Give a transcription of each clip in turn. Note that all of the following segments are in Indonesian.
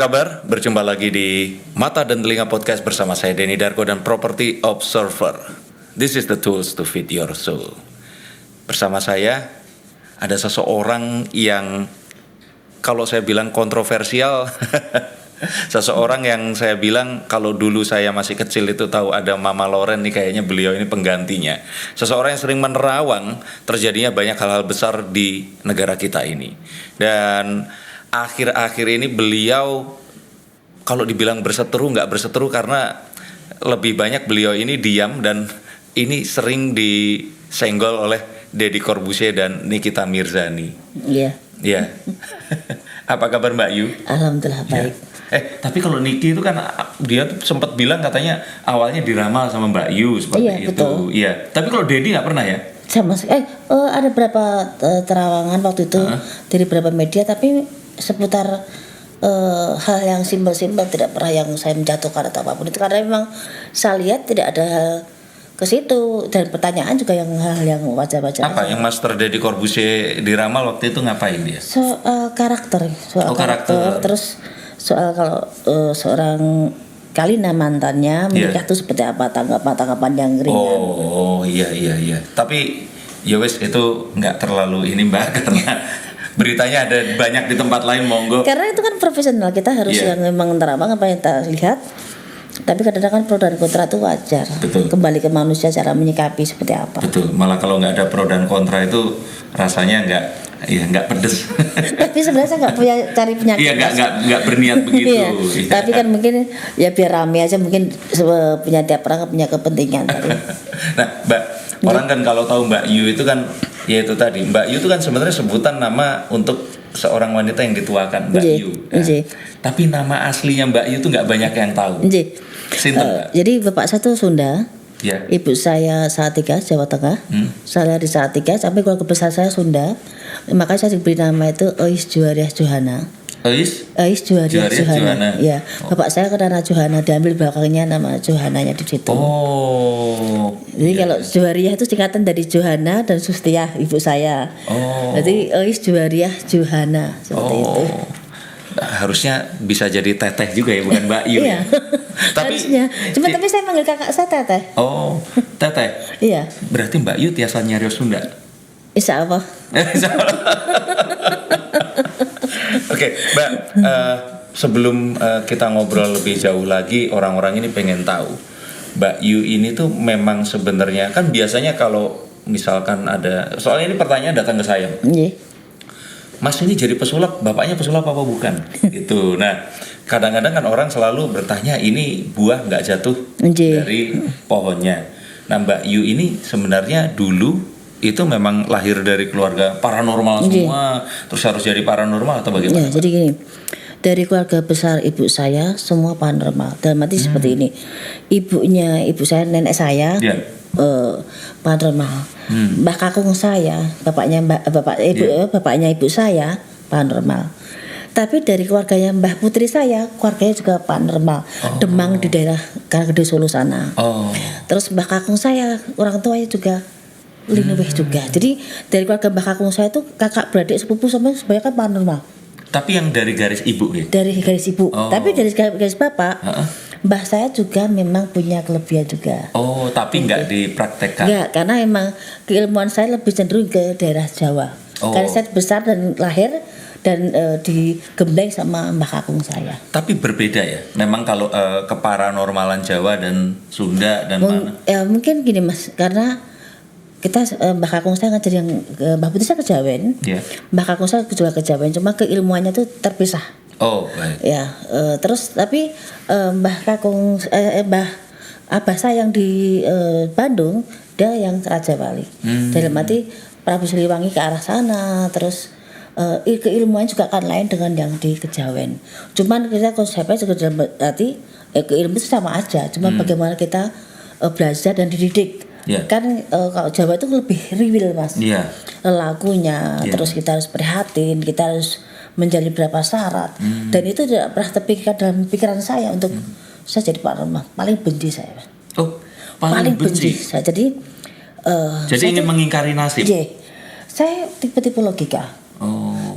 kabar? Berjumpa lagi di Mata dan Telinga Podcast bersama saya Denny Darko dan Property Observer. This is the tools to feed your soul. Bersama saya ada seseorang yang kalau saya bilang kontroversial, seseorang yang saya bilang kalau dulu saya masih kecil itu tahu ada Mama Loren nih, kayaknya beliau ini penggantinya. Seseorang yang sering menerawang terjadinya banyak hal-hal besar di negara kita ini. Dan akhir-akhir ini beliau kalau dibilang berseteru nggak berseteru karena lebih banyak beliau ini diam dan ini sering disenggol oleh Deddy Corbuzier dan Nikita Mirzani. Iya. Iya. Apa kabar Mbak Yu? Alhamdulillah baik. Ya. Tapi kalau Niki itu kan dia tuh sempat bilang katanya awalnya diramal sama Mbak Yu seperti Iya, itu. betul. Iya. Tapi kalau Deddy nggak pernah ya? Sama ada berapa terawangan waktu itu dari beberapa media, tapi seputar hal yang simpel-simpel, tidak pernah yang saya menjatuhkan atau apapun itu, karena memang saya lihat tidak ada hal ke situ dan pertanyaan juga yang hal yang wajar-wajar. Apa yang Master Deddy Corbuzier diramal waktu itu ngapain dia? Soal karakter, terus soal kalau seorang Kalina mantannya menikah itu seperti apa, tanggapan yang ringan. Oh iya. Tapi ya wes itu nggak terlalu ini Mbak karena beritanya ada banyak di tempat lain, monggo. Karena itu kan profesional, kita harus yang memang terabang apa yang kita lihat. Tapi kadang-kadang kan pro dan kontra itu wajar. Betul. Kembali ke manusia cara menyikapi seperti apa. Betul. Malah kalau nggak ada pro dan kontra itu rasanya nggak pedes. Tapi sebenarnya saya nggak punya cari penyakit. Iya nggak berniat begitu. Iya. Tapi kan mungkin ya biar rame aja, mungkin punya tiap orang punya kepentingan. Nah Mbak, orang kan kalau tahu Mbak Yu itu kan ya itu tadi, Mbak Yu itu kan sebenarnya sebutan nama untuk seorang wanita yang dituakan, Mbak Yu. Nah, tapi nama aslinya Mbak Yu itu nggak banyak yang tahu. Sinten, jadi bapak saya tuh Sunda, ibu saya Salatiga, Jawa Tengah. Saya di Salatiga, sampai keluarga besar saya Sunda. Makanya saya diberi nama itu Ois Juwariah Johana. Ois Juwariah Johana. Ya, bapak saya karena Johana, diambil belakangnya nama Johananya di situ. Jadi kalau Juwariah itu singkatan dari Johana dan Sustiah ibu saya. Jadi Ois Juwariah Johana seperti itu. Harusnya bisa jadi teteh juga ya, bukan Mbak Yu. Iya. Tapi tapi saya manggil kakak saya teteh. Oh, teteh. Iya. Berarti Mbak Yu tiasa nyarios Sunda. Insya Allah. Oke, Mbak. Sebelum kita ngobrol lebih jauh lagi, orang-orang ini pengen tahu Mbak Yu ini tuh memang sebenarnya kan biasanya kalau misalkan ada, soalnya ini pertanyaan datang ke saya. Mas ini jadi pesulap, bapaknya pesulap apa bukan? Gitu. Nah, kadang-kadang kan orang selalu bertanya ini buah nggak jatuh dari pohonnya. Nah, Mbak Yu ini sebenarnya dulu itu memang lahir dari keluarga paranormal semua, terus harus jadi paranormal atau bagaimana? Jadi gini, dari keluarga besar ibu saya semua paranormal. Dalam arti seperti ini, ibu saya, nenek saya. Paranormal. Mbah kakung saya, bapaknya ibu saya paranormal. Tapi dari keluarganya Mbah putri saya, keluarganya juga paranormal. Demang di daerah Karanggede Solo sana. Terus Mbah kakung saya, orang tuanya juga Linuwih juga. Jadi dari keluarga Mbah kakung saya itu kakak beradik sepupu sampai sebanyak kan paranormal. Tapi yang dari garis ibu ya? Dari garis ibu. Tapi dari garis bapak, Mbah saya juga memang punya kelebihan juga. Tapi nggak dipraktekkan? Nggak, karena memang keilmuan saya lebih cenderung ke daerah Jawa. Karena saya besar dan lahir dan digembleng sama mbah kakung saya. Tapi berbeda ya? Memang kalau keparanormalan Jawa dan Sunda dan mana? Ya mungkin gini Mas, karena kita mbah kakung saya ngajar yang mbah putri saya Kejawen. Mbah kakung saya juga Kejawen, cuma keilmuannya tuh terpisah. Baik. Ya, terus tapi mbah abah saya yang di Bandung, dia yang Raja Wali. Dalam arti Prabu Siliwangi ke arah sana, terus keilmuan juga kan lain dengan yang di Kejawen. Cuman kita konsepnya juga dalam arti keilmuan itu sama aja, cuma bagaimana kita belajar dan dididik. Kan kalau Jawa itu lebih riwil Mas. Lagunya, terus kita harus prihatin, kita harus menjalani berapa syarat, dan itu tidak pernah terpikirkan dalam pikiran saya untuk saya jadi paranormal. Paling benci saya. Paling benci saya. Jadi ingin mengingkari nasib. Saya tipe logika.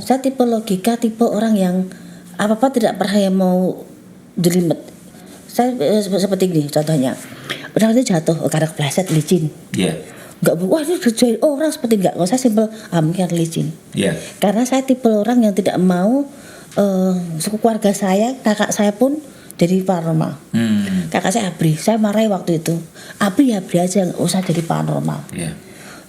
Saya tipe logika, tipe orang yang apa-apa tidak pernah yang mau jelimet. Saya seperti ini contohnya, orang itu jatuh karena kepleset licin. Iya. Enggak, wah ini kerjain orang seperti enggak. Kalau saya simpel, mungkin licin. Iya. Karena saya tipe orang yang tidak mau suku keluarga saya, kakak saya pun jadi paranormal. Kakak saya Abri, saya marahi waktu itu. Abri aja, nggak usah jadi paranormal. Iya.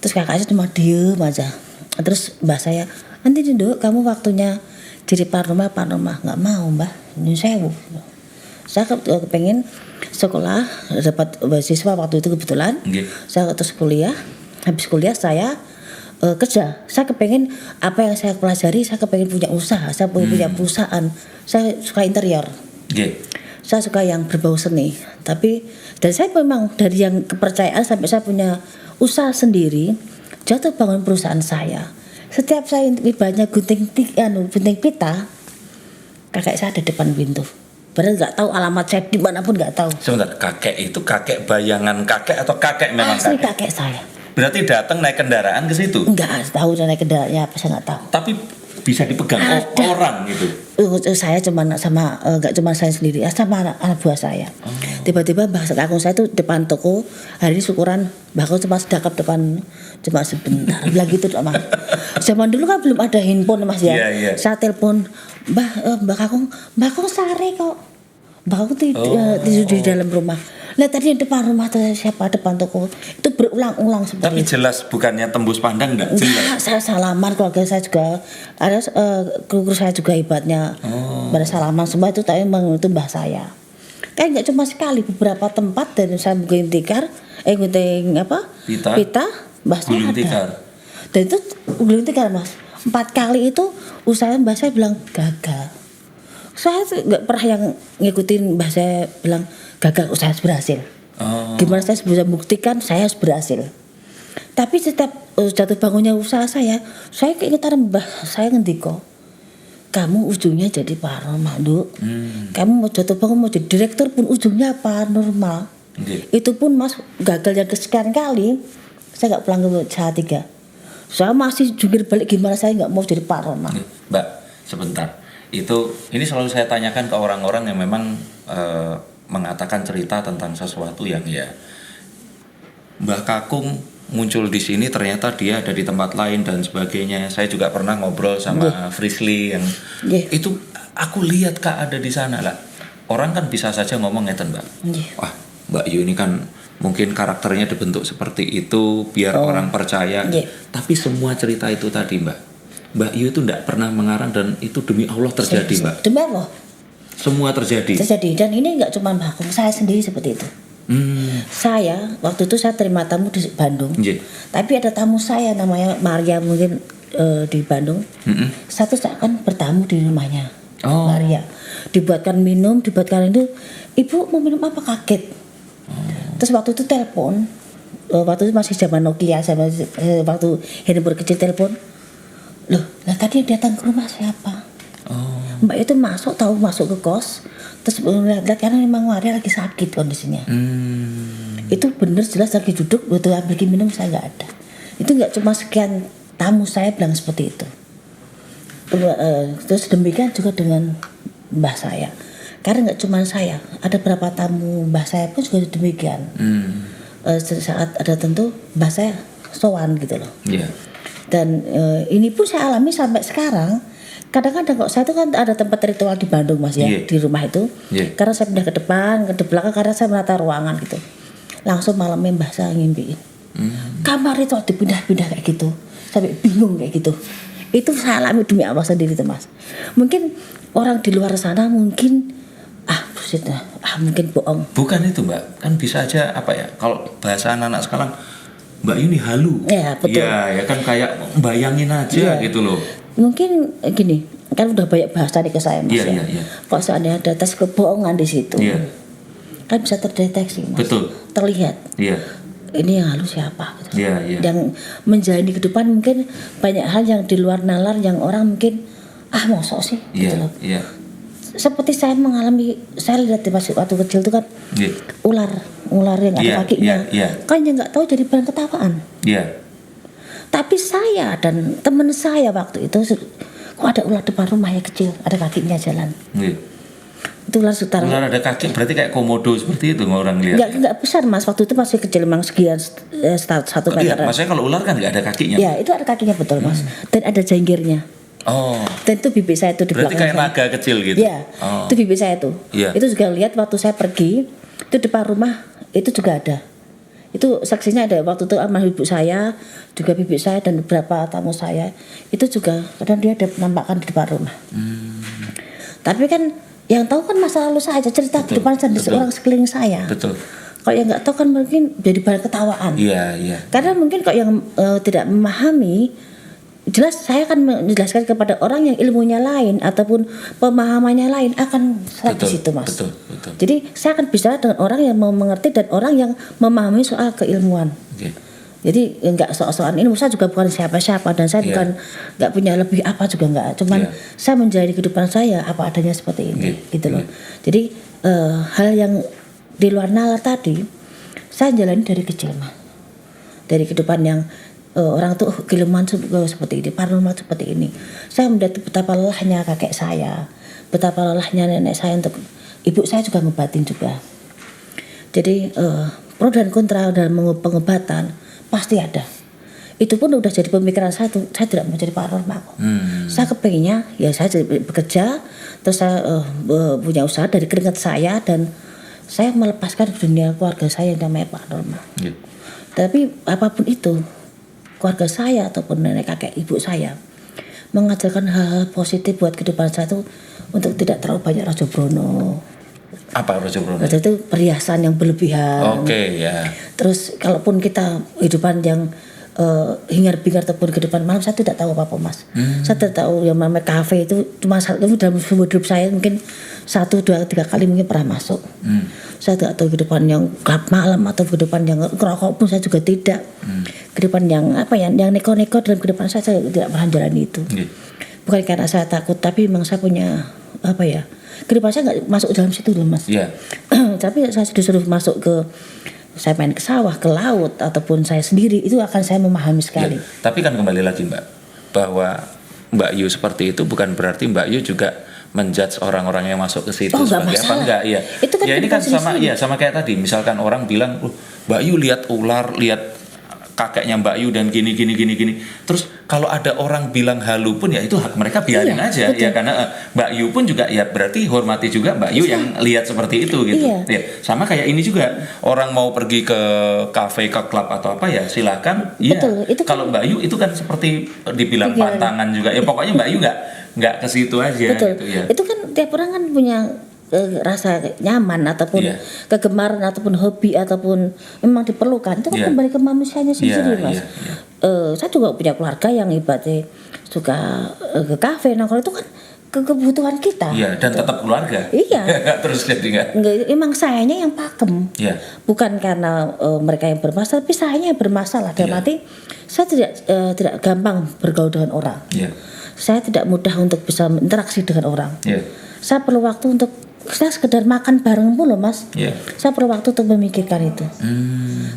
Terus kakak saya cuma diem aja. Terus mbak saya, nanti Duk, kamu waktunya jadi paranormal, nggak mau mbak, ini sewu. Saya kepengen sekolah, dapat beasiswa waktu itu kebetulan. Okay. Saya terus kuliah, habis kuliah saya kerja. Saya kepengen apa yang saya pelajari, saya kepengen punya usaha, saya pengen punya perusahaan. Saya suka interior. Okay. Saya suka yang berbau seni. Tapi dan saya memang dari yang kepercayaan sampai saya punya usaha sendiri, jatuh bangun perusahaan saya. Setiap saya ibaratnya gunting pita, kakek saya ada depan pintu. Padahal nggak tahu alamat saya dimanapun, nggak tahu. Sebentar, kakek itu kakek bayangan kakek atau kakek memang Asli kakek? kakek saya. Berarti datang naik kendaraan ke situ? Enggak tahu naik kendaraannya apa, saya nggak tahu. Tapi bisa dipegang orang gitu? Saya cuma sama, nggak cuma saya sendiri, sama anak buah saya. Tiba-tiba bahasa kakung saya tuh depan toko, hari ini syukuran bahkan cuma sedekap depan, cuma sebentar. Bilang gitu mas. Zaman dulu kan belum ada handphone mas ya. Yeah. Saya telepon, mbak kakung sare kok. Mbak aku tidur di dalam rumah. Lihat tadi depan rumah siapa, depan toko. Itu berulang-ulang seperti Tapi itu. jelas bukannya tembus pandang enggak? Enggak, saya salaman, keluarga saya juga ada, kru saya juga hebatnya. Pada salaman semua itu, tapi memang itu mbah saya. Kan enggak cuma sekali, beberapa tempat dan saya gunting tikar, gunting apa? Pita, mbah saya ada. Dan itu gunting tikar mas. 4 kali itu usaha mbah saya bilang gagal. Saya nggak pernah yang ngikutin mbah saya bilang gagal, usaha berhasil. Gimana saya bisa buktikan saya harus berhasil. Tapi setiap jatuh bangunnya usaha saya keingetan mbah saya ngendiko, kamu ujungnya jadi paranormal Duk. Kamu mau jatuh bangun mau jadi direktur pun ujungnya paranormal. Itu pun mas gagal yang kesekian kali, saya nggak pulang ke Salatiga. Saya masih jungkir balik gimana saya nggak mau jadi paranormal. Mbak, sebentar. Ini selalu saya tanyakan ke orang-orang yang memang mengatakan cerita tentang sesuatu yang ya Mbah Kakung muncul di sini, ternyata dia ada di tempat lain dan sebagainya. Saya juga pernah ngobrol sama Frisly yang itu aku lihat Kak ada di sana lah. Orang kan bisa saja ngomong ngeten Mbak. Wah, Mbak Yu ini kan mungkin karakternya dibentuk seperti itu biar orang percaya. Tapi semua cerita itu tadi Mbak Yu itu tidak pernah mengarang dan itu demi Allah terjadi Mbak. Demi Allah. Semua terjadi. Dan ini nggak cuma Mbak Kakung, saya sendiri seperti itu. Saya waktu itu saya terima tamu di Bandung. Tapi ada tamu saya namanya Maria mungkin di Bandung. Satu saat kan bertamu di rumahnya Maria. Dibuatkan minum, dibuatkan itu. Ibu mau minum apa, kaget. Terus waktu itu telepon. Waktu itu masih zaman Nokia, waktu handphone kecil telepon. Loh, tadi yang datang ke rumah siapa? Mbak itu masuk ke kos, terus lihat karena memang Maria lagi sakit kondisinya. Itu bener jelas lagi duduk, butuh ambil minum, saya nggak ada. Itu nggak cuma sekian tamu saya bilang seperti itu. Terus demikian juga dengan mbah saya. Karena nggak cuma saya, ada beberapa tamu mbah saya pun juga demikian. Saat ada tentu mbah saya sowan gitu loh. Dan ini pun saya alami sampai sekarang. Kadang-kadang kok saya itu kan ada tempat ritual di Bandung mas ya, di rumah itu. Karena saya pindah ke depan, ke belakang karena saya menata ruangan gitu. Langsung malamnya mbah saya ngimpiin. Kamar itu dipindah-pindah kayak gitu, sampai bingung kayak gitu. Itu saya alami demi Allah sendiri tuh mas. Mungkin orang di luar sana mungkin mungkin bohong. Bukan itu Mbak, kan bisa aja apa ya? Kalau bahasa anak-anak sekarang, Mbak ini halu. Ya betul. Ya kan kayak bayangin aja gitu loh. Mungkin gini, kan udah banyak bahasa nih ke saya mas ya. Kok seandainya ada tes kebohongan di situ, kan bisa terdeteksi mas. Betul. Terlihat. Ini yang halus siapa? Gitu. Yang menjalani kehidupan mungkin banyak hal yang di luar nalar yang orang mungkin mosok sih. Gitu loh. Seperti saya mengalami, saya lihat di waktu kecil itu kan ular yang ada kakinya, kan yang nggak tahu jadi bahan ketawaan. Tapi saya dan teman saya waktu itu kok ada ular depan rumah ya kecil, ada kakinya jalan. Itu ular sekitar. Ular ada kaki berarti kayak komodo seperti itu orang lihat. Enggak besar Mas, waktu itu masih kecil, memang sekian 1 meter. Iya, maksudnya kalau ular kan nggak ada kakinya. Ya, itu ada kakinya betul Mas. Dan ada jenggirnya. Oh. Dan itu bibik saya itu di berarti belakang. Berarti kayak naga kecil gitu. Iya. Itu bibik saya itu. Iya. Itu juga lihat waktu saya pergi, itu depan rumah itu juga ada. Itu saksinya ada waktu itu sama ibu saya, juga bibik saya dan beberapa tamu saya. Itu juga kadang dia ada penampakan di depan rumah. Tapi kan yang tahu kan masa lalu saya, cerita kehidupan orang sekeliling saya. Betul. Kalau yang nggak tahu kan mungkin jadi bahan ketawaan. Iya, iya. Karena mungkin kalau yang tidak memahami, jelas saya akan menjelaskan kepada orang yang ilmunya lain ataupun pemahamannya lain akan salah di situ Mas. Betul. Jadi saya akan bicara dengan orang yang mau mengerti dan orang yang memahami soal keilmuan. Okay. Jadi enggak soal-soal ini, saya juga bukan siapa-siapa dan saya bukan enggak punya lebih apa juga enggak. Cuman saya menjalani kehidupan saya apa adanya seperti ini, gitu loh. Jadi hal yang di luar nalar tadi saya jalani dari kecil Mas. Dari kehidupan yang orang tuh keilmuan seperti ini, paranormal seperti ini. Saya melihat betapa lelahnya kakek saya, betapa lelahnya nenek saya untuk ibu saya juga ngebatin juga. Jadi pro dan kontra dalam pengobatan pasti ada. Itu pun udah jadi pemikiran saya tuh, saya tidak mau jadi paranormal. Saya kepengennya ya saya bekerja, terus saya punya usaha dari keringat saya dan saya melepaskan dunia keluarga saya yang namanya paranormal. Tapi apapun itu, keluarga saya ataupun nenek kakek ibu saya mengajarkan hal-hal positif buat kehidupan saya tuh untuk tidak terlalu banyak Raja Brono. Apa Raja Brono? Raja itu perhiasan yang berlebihan. Oke, ya. Terus kalaupun kita kehidupan yang hingar-bingar ataupun kehidupan malam, saya tidak tahu apa-apa Mas. Saya tidak tahu yang namanya kafe itu cuma dalam hidup saya mungkin 1, 2, 3 kali mungkin pernah masuk. Saya tidak tahu kehidupan yang gelap malam atau kehidupan yang ngerokok pun saya juga tidak. Kehidupan yang apa ya, yang neko-neko dalam kehidupan saya tidak pernah jalani itu. Bukan karena saya takut, tapi memang saya punya apa ya, kehidupan saya nggak masuk dalam situ loh Mas. Tapi saya disuruh masuk ke, saya main ke sawah, ke laut ataupun saya sendiri, itu akan saya memahami sekali. Tapi kan kembali lagi Mbak, bahwa Mbak Yu seperti itu bukan berarti Mbak Yu juga menjudge orang-orang yang masuk ke situ sebagai apa enggak ya. Itu kan ini kan sama kayak tadi, misalkan orang bilang, Mbak Yu lihat ular, lihat kakeknya Mbak Yu dan gini. Terus kalau ada orang bilang halu pun ya itu hak mereka, biarin aja. Betul. Ya karena Mbak Yu pun juga ya berarti hormati juga Mbak Yu yang lihat seperti itu gitu. Ya, sama kayak ini juga, orang mau pergi ke kafe, ke klub atau apa ya silakan. Iya. Kalau Mbak Yu itu kan seperti dibilang pantangan juga. Ya pokoknya Mbak Yu nggak ke situ aja. Betul. Gitu ya. Itu kan tiap orang kan punya rasa nyaman ataupun kegemaran ataupun hobi ataupun memang diperlukan, itu kan kembali ke manusianya sendiri Mas. Saya juga punya keluarga yang ibaratnya suka ke kafe, nongkrong, itu kan kebutuhan kita. Iya, dan tetap keluarga. Iya. Terus jadi enggak. Emang sayanya yang pakem. Bukan karena mereka yang bermasalah, tapi sayanya yang bermasalah. Dalam arti saya tidak gampang bergaul dengan orang. Saya tidak mudah untuk bisa interaksi dengan orang. Saya perlu waktu untuk saya sekedar makan bareng pun loh Mas. Saya perlu waktu untuk memikirkan itu.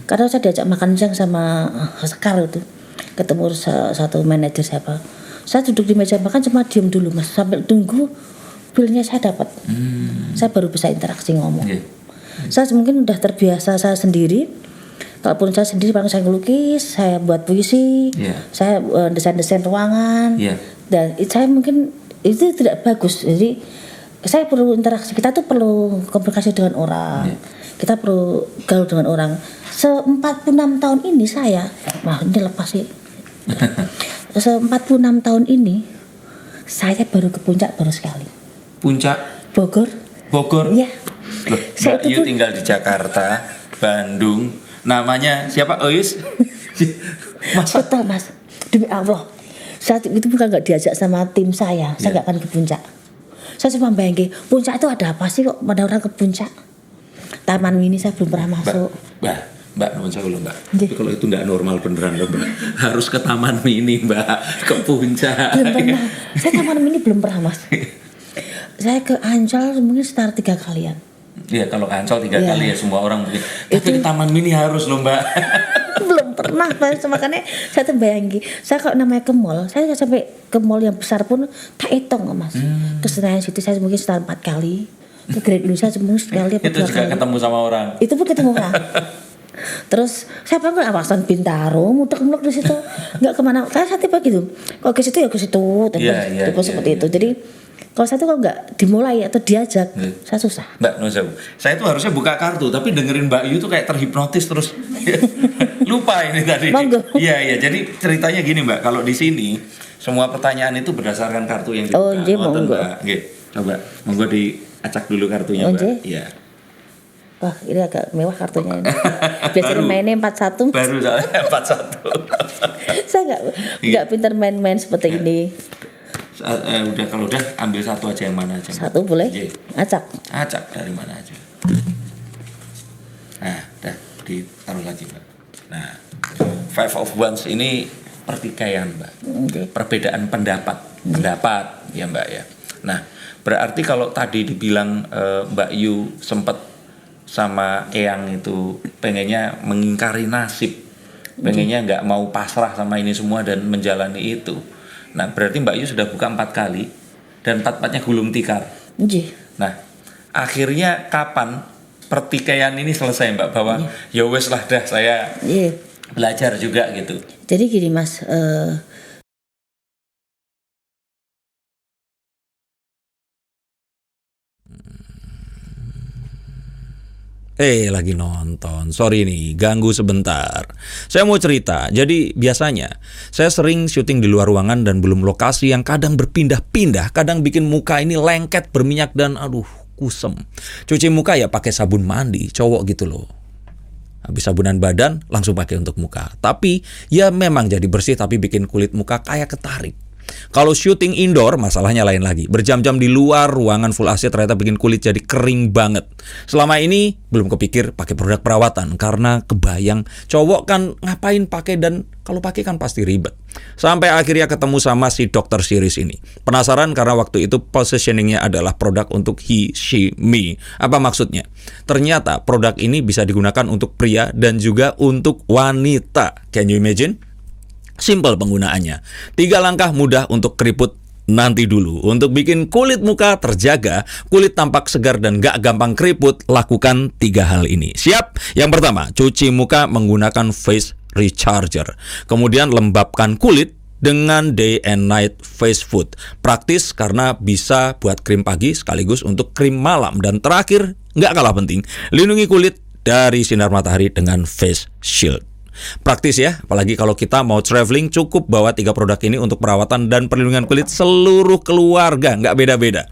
Karena saya diajak makan siang sama Sekar itu, ketemu satu manajer siapa. Saya duduk di meja makan cuma diem dulu Mas, sampai tunggu bilnya saya dapat. Saya baru bisa interaksi ngomong. Saya mungkin udah terbiasa saya sendiri. Kalaupun saya sendiri, paling saya ngelukis, saya buat puisi, saya desain ruangan, dan saya mungkin itu tidak bagus. Jadi saya perlu interaksi, kita tuh perlu komunikasi dengan orang, kita perlu gaul dengan orang. 46 tahun ini saya, ini lepas sih. 46 tahun ini saya baru ke puncak baru sekali. Puncak? Bogor. Iya. Mbak Yu tinggal di Jakarta, Bandung. Namanya siapa? Ois? Betul Mas, demi Allah. Saat itu bukan nggak diajak sama tim saya nggak akan ke puncak. Saya cuma bayangin, puncak itu ada apa sih kok pada orang ke puncak? Taman mini saya belum pernah masuk. Mbak, nuwun sewu Mbak. Tapi kalau itu nggak normal beneran loh Mbak. Harus ke taman mini Mbak, ke puncak. Belum pernah. Saya taman mini belum pernah Mas. Saya ke Ancol mungkin sekitar 3 kalian. Iya, kalau Ancol 3 kali ya semua orang mungkin. Tapi ke taman mini harus loh Mbak. Belum pernah. pernah makanya saya tuh bayangin saya kalau namanya ke mall saya sampai ke mall yang besar pun tak hitung Mas. Ke Senayan City saya mungkin sekitar 4 kali, ke Grand Indonesia mungkin sekali apa 2 kali. Itu juga ketemu sama orang. Itu pun ketemu orang. Terus siapa pun awasan Bintaro muter-muter di situ nggak kemana. Saya tipe gitu. Kalau ke situ ya ke situ, tipe seperti itu. Jadi kalau saya tuh kalau nggak dimulai atau diajak, saya susah. Mbak Nusa, saya tuh harusnya buka kartu, tapi dengerin Mbak Yu tuh kayak terhipnotis terus. Lupa ini tadi. Iya. Jadi ceritanya gini Mbak, kalau di sini semua pertanyaan itu berdasarkan kartu yang dibuka. Monggo. Coba, monggo diacak dulu kartunya Mbak. Iya. Wah, ini agak mewah kartunya ini. Biasanya mainnya 41. Baru soalnya 41. Saya nggak pintar main-main seperti ini. Kalau udah ambil satu aja, yang mana aja. Satu boleh? Acak dari mana aja. Nah, udah ditaruh lagi Mbak. Nah, Five of Wands ini pertikaian Mbak. Perbedaan pendapat ya Mbak ya. Nah, berarti kalau tadi dibilang Mbak Yu sempat sama Eyang itu pengennya mengingkari nasib, pengennya nggak mau pasrah sama ini semua dan menjalani itu. Nah, berarti Mbak Yu sudah buka 4 kali dan 4-4-nya gulung tikar. Nah, akhirnya kapan pertikaian ini selesai Mbak, bahwa ya wes lah dah saya belajar juga gitu. Jadi gini Mas, lagi nonton. Sorry nih, ganggu sebentar. Saya mau cerita. Jadi biasanya saya sering syuting di luar ruangan dan belum lokasi yang kadang berpindah-pindah, kadang bikin muka ini lengket, berminyak dan aduh, kusem. Cuci muka ya pakai sabun mandi, cowok gitu loh. Habis sabunan badan langsung pakai untuk muka. Tapi ya memang jadi bersih tapi bikin kulit muka kayak ketarik. Kalau syuting indoor masalahnya lain lagi. Berjam-jam di luar ruangan full AC ternyata bikin kulit jadi kering banget. Selama ini belum kepikir pakai produk perawatan karena kebayang cowok kan ngapain pakai, dan kalau pakai kan pasti ribet. Sampai akhirnya ketemu sama si Dr. Series ini. Penasaran karena waktu itu positioningnya adalah produk untuk he, she, me. Apa maksudnya? Ternyata produk ini bisa digunakan untuk pria dan juga untuk wanita. Can you imagine? Simple penggunaannya. 3 langkah mudah untuk keriput nanti dulu. Untuk bikin kulit muka terjaga, kulit tampak segar dan gak gampang keriput, lakukan 3 hal ini. Siap? Yang pertama, cuci muka menggunakan face recharger. Kemudian lembabkan kulit dengan day and night face food. Praktis karena bisa buat krim pagi sekaligus untuk krim malam. Dan terakhir, gak kalah penting, lindungi kulit dari sinar matahari dengan face shield. Praktis ya, apalagi kalau kita mau traveling, cukup bawa 3 produk ini untuk perawatan dan perlindungan kulit seluruh keluarga, nggak beda-beda.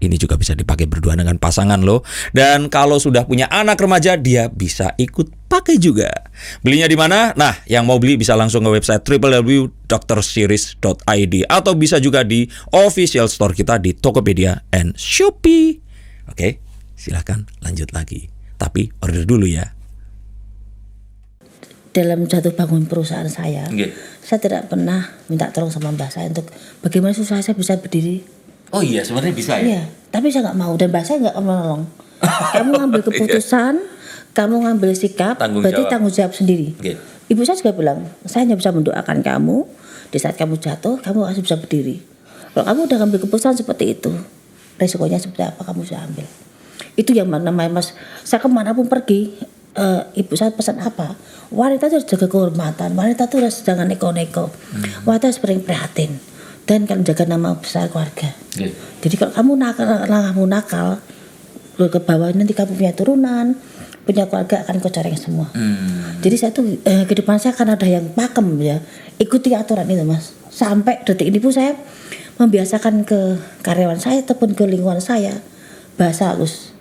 Ini juga bisa dipakai berdua dengan pasangan loh. Dan kalau sudah punya anak remaja, dia bisa ikut pakai juga. Belinya di mana? Nah, yang mau beli bisa langsung ke website www.drseries.id atau bisa juga di official store kita di Tokopedia and Shopee. Oke, silahkan lanjut lagi. Tapi order dulu ya. Dalam jatuh bangun perusahaan saya tidak pernah minta tolong sama mbak saya untuk bagaimana susah saya bisa berdiri. Oh iya, sebenarnya bisa ya? Iya, tapi saya nggak mau dan mbak saya nggak mau nolong. Kamu ngambil keputusan, kamu ngambil sikap, berarti tanggung jawab sendiri. Ibu saya juga bilang, saya hanya bisa mendoakan kamu di saat kamu jatuh, kamu harus bisa berdiri. Kalau kamu udah ngambil keputusan seperti itu, resikonya seperti apa kamu bisa ambil. Itu yang namanya Mas, saya kemanapun pergi, ibu saya pesan apa? Wanita itu harus jaga kehormatan, wanita itu harus jangan neko-neko, wanita harus sering prihatin dan kan jaga nama besar keluarga. Jadi kalau kamu nakal ke bawah, nanti kamu punya turunan, punya keluarga akan kocoreng semua. Jadi saya tuh ke depan saya akan ada yang pakem ya, ikuti aturan itu Mas. Sampai detik ini pun saya membiasakan ke karyawan saya ataupun ke lingkungan saya bahasa halus.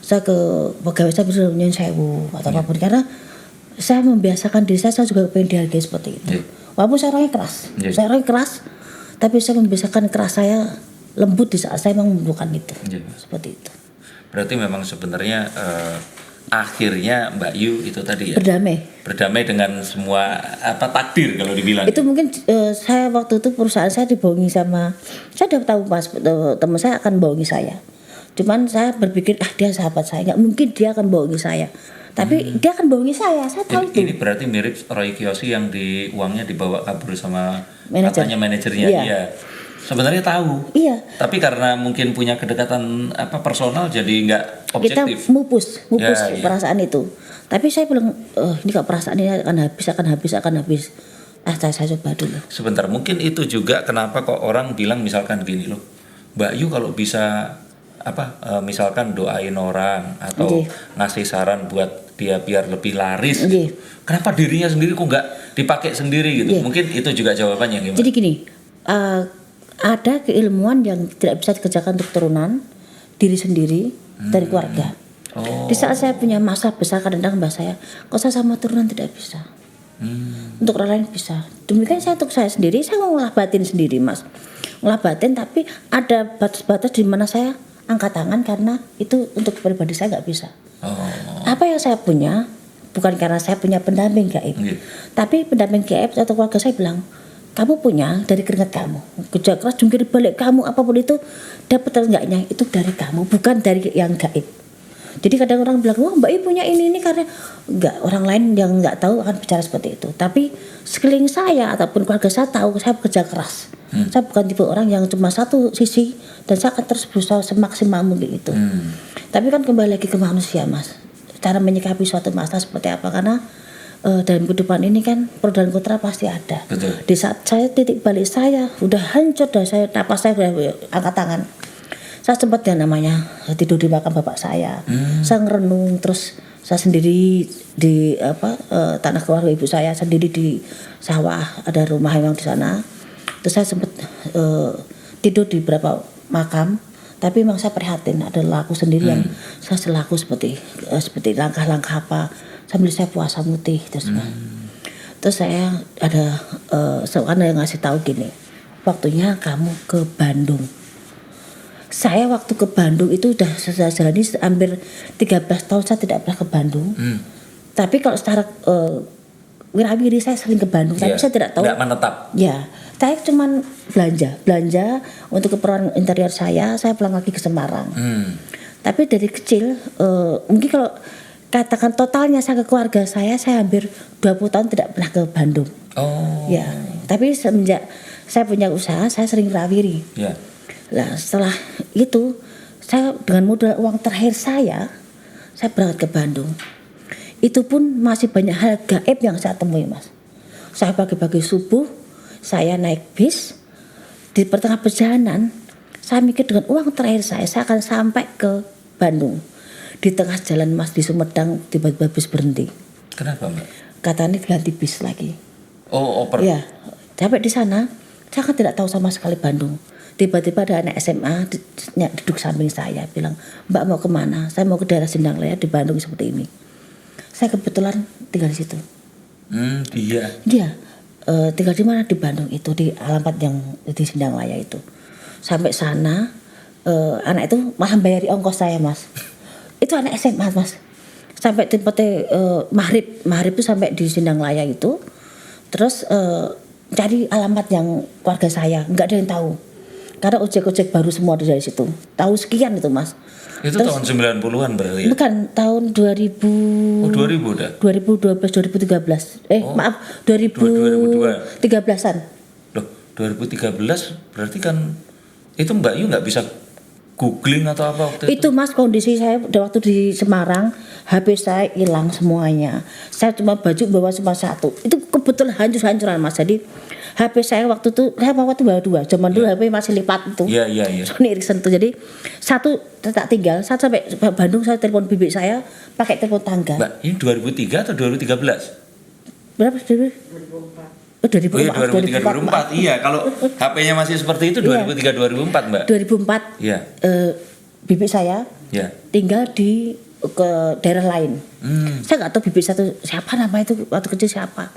Saya ke pegawai saya bisa nyun sewu atau apapun karena saya membiasakan diri saya juga pengen dihargai seperti itu. Walaupun saya orangnya keras, tapi saya membiasakan keras saya lembut di saat saya membutuhkan itu. Seperti itu. Berarti memang sebenarnya akhirnya Mbak Yu itu tadi ya berdamai dengan semua takdir kalau dibilang. Itu mungkin saya waktu itu perusahaan saya dibohongi sama, saya udah tahu pas teman saya akan bohongi saya. Cuman saya berpikir dia sahabat saya, nggak mungkin dia akan bohongi saya. Tapi dia akan bohongi saya tahu itu. Ini berarti mirip Roy Kiyoshi yang uangnya dibawa kabur sama katanya Manajer. manajernya Iya. dia. Sebenarnya tahu. Iya. Tapi karena mungkin punya kedekatan personal jadi nggak Kita objektif. mupus Ya, iya. perasaan itu. Tapi saya bilang, ini kok perasaan ini akan habis. Saya coba dulu. Sebentar, mungkin itu juga kenapa kok orang bilang misalkan gini loh, Mbak Yu kalau bisa misalkan doain orang atau Nggih. ngasih saran buat dia biar lebih laris. Nggih. Kenapa dirinya sendiri kok nggak dipakai sendiri gitu? Nggih. Mungkin itu juga jawabannya gimana? Jadi gini, ada keilmuan yang tidak bisa dikerjakan untuk turunan, diri sendiri, dari keluarga. Oh. Di saat saya punya masalah besar, kadang-kadang mbak saya, kok saya sama turunan tidak bisa. Untuk orang lain bisa. Demikian saya untuk saya sendiri, saya ngolah batin sendiri mas. Ngolah batin tapi ada batas-batas di mana saya angkat tangan karena itu untuk pribadi saya nggak bisa. Oh. Apa yang saya punya, bukan karena saya punya pendamping gaib. Iya. Tapi pendamping gaib atau keluarga saya bilang, kamu punya dari keringat kamu, kerja keras jungkir balik kamu, apapun itu dapat atau enggaknya itu dari kamu, bukan dari yang gaib. Jadi kadang orang bilang, wah Mbak Ibu punya ini karena enggak, orang lain yang enggak tahu akan bicara seperti itu. Tapi sekeliling saya ataupun keluarga saya tahu saya bekerja keras. Saya bukan tipe orang yang cuma satu sisi dan saya akan terus berusaha semaksimal mungkin itu. Tapi kan kembali lagi ke manusia mas, cara menyikapi suatu masalah seperti apa, karena dalam kehidupan ini kan pro dan kontra pasti ada. Betul. Di saat saya titik balik saya udah hancur dan saya napas saya udah angkat tangan. Saya sempat yang namanya tidur di makam bapak saya. Saya ngerenung terus saya sendiri di tanah keluarga ibu saya, sendiri di sawah, ada rumah memang di sana. Terus saya sempat tidur di beberapa makam, tapi memang saya prihatin ada laku sendiri yang saya selaku seperti langkah-langkah apa sambil saya puasa mutih terus terus saya ada seorang yang ngasih tahu gini, waktunya kamu ke Bandung. Saya waktu ke Bandung itu udah saya jalani hampir 13 tahun saya tidak pernah ke Bandung. Tapi kalau secara wirawiri saya sering ke Bandung, tapi saya tidak tahu. Nggak menetap. Ya, saya cuman belanja untuk keperluan interior saya pulang lagi ke Semarang. Tapi dari kecil mungkin kalau katakan totalnya saya ke keluarga saya hampir 20 tahun tidak pernah ke Bandung. Oh. Ya, tapi semenjak saya punya usaha saya sering wirawiri. Ya. Nah setelah itu saya dengan modal uang terakhir saya berangkat ke Bandung. Itu pun masih banyak hal gaib yang saya temui mas. Saya pagi-pagi subuh saya naik bis, di pertengahan perjalanan saya mikir dengan uang terakhir saya akan sampai ke Bandung. Di tengah jalan mas di Sumedang tiba-tiba bis berhenti. Kenapa mbak? Katanya ganti bis lagi. Oh oper. Ya, sampai di sana saya kan tidak tahu sama sekali Bandung. Tiba-tiba ada anak SMA duduk samping saya bilang, Mbak mau kemana? Saya mau ke daerah Sindang Laya di Bandung seperti ini. Saya kebetulan tinggal di situ. Dia. Dia tinggal di mana di Bandung itu di alamat yang di Sindang Laya itu. Sampai sana anak itu malah bayari ongkos saya mas. Itu anak SMA mas. Sampai tempatnya maghrib itu sampai di Sindang Laya itu. Terus cari alamat yang keluarga saya, nggak ada yang tahu. Karena ojek baru semua dari situ. Tahu sekian itu mas. Itu terus, tahun 90-an berarti ya? Bukan, tahun 2000. Oh 2000 udah? 2012, 2013. Maaf, 2013-an. Loh 2013 berarti kan itu Mbak Yu nggak bisa googling atau apa waktu itu? Itu mas kondisi saya waktu di Semarang, HP saya hilang semuanya. Saya cuma baju bawa cuma satu. Itu kebetulan hancur-hancuran mas. Jadi HP saya waktu itu bawa dua. Zaman dulu HP masih lipat itu. Iya. Sony Ericsson itu. Jadi satu tak tinggal. Satu sampai Bandung saya telepon bibi saya pakai telepon tangga. Mbak, ini 2003 atau 2013? Berapa dulu? 2004. Oh, 2004. Oh iya 2003 2004. Iya, kalau HP-nya masih seperti itu 2003 2004, Mbak. 2004. Iya. Bibi saya tinggal di ke daerah lain. Saya nggak tahu bibi satu siapa nama itu waktu kecil siapa.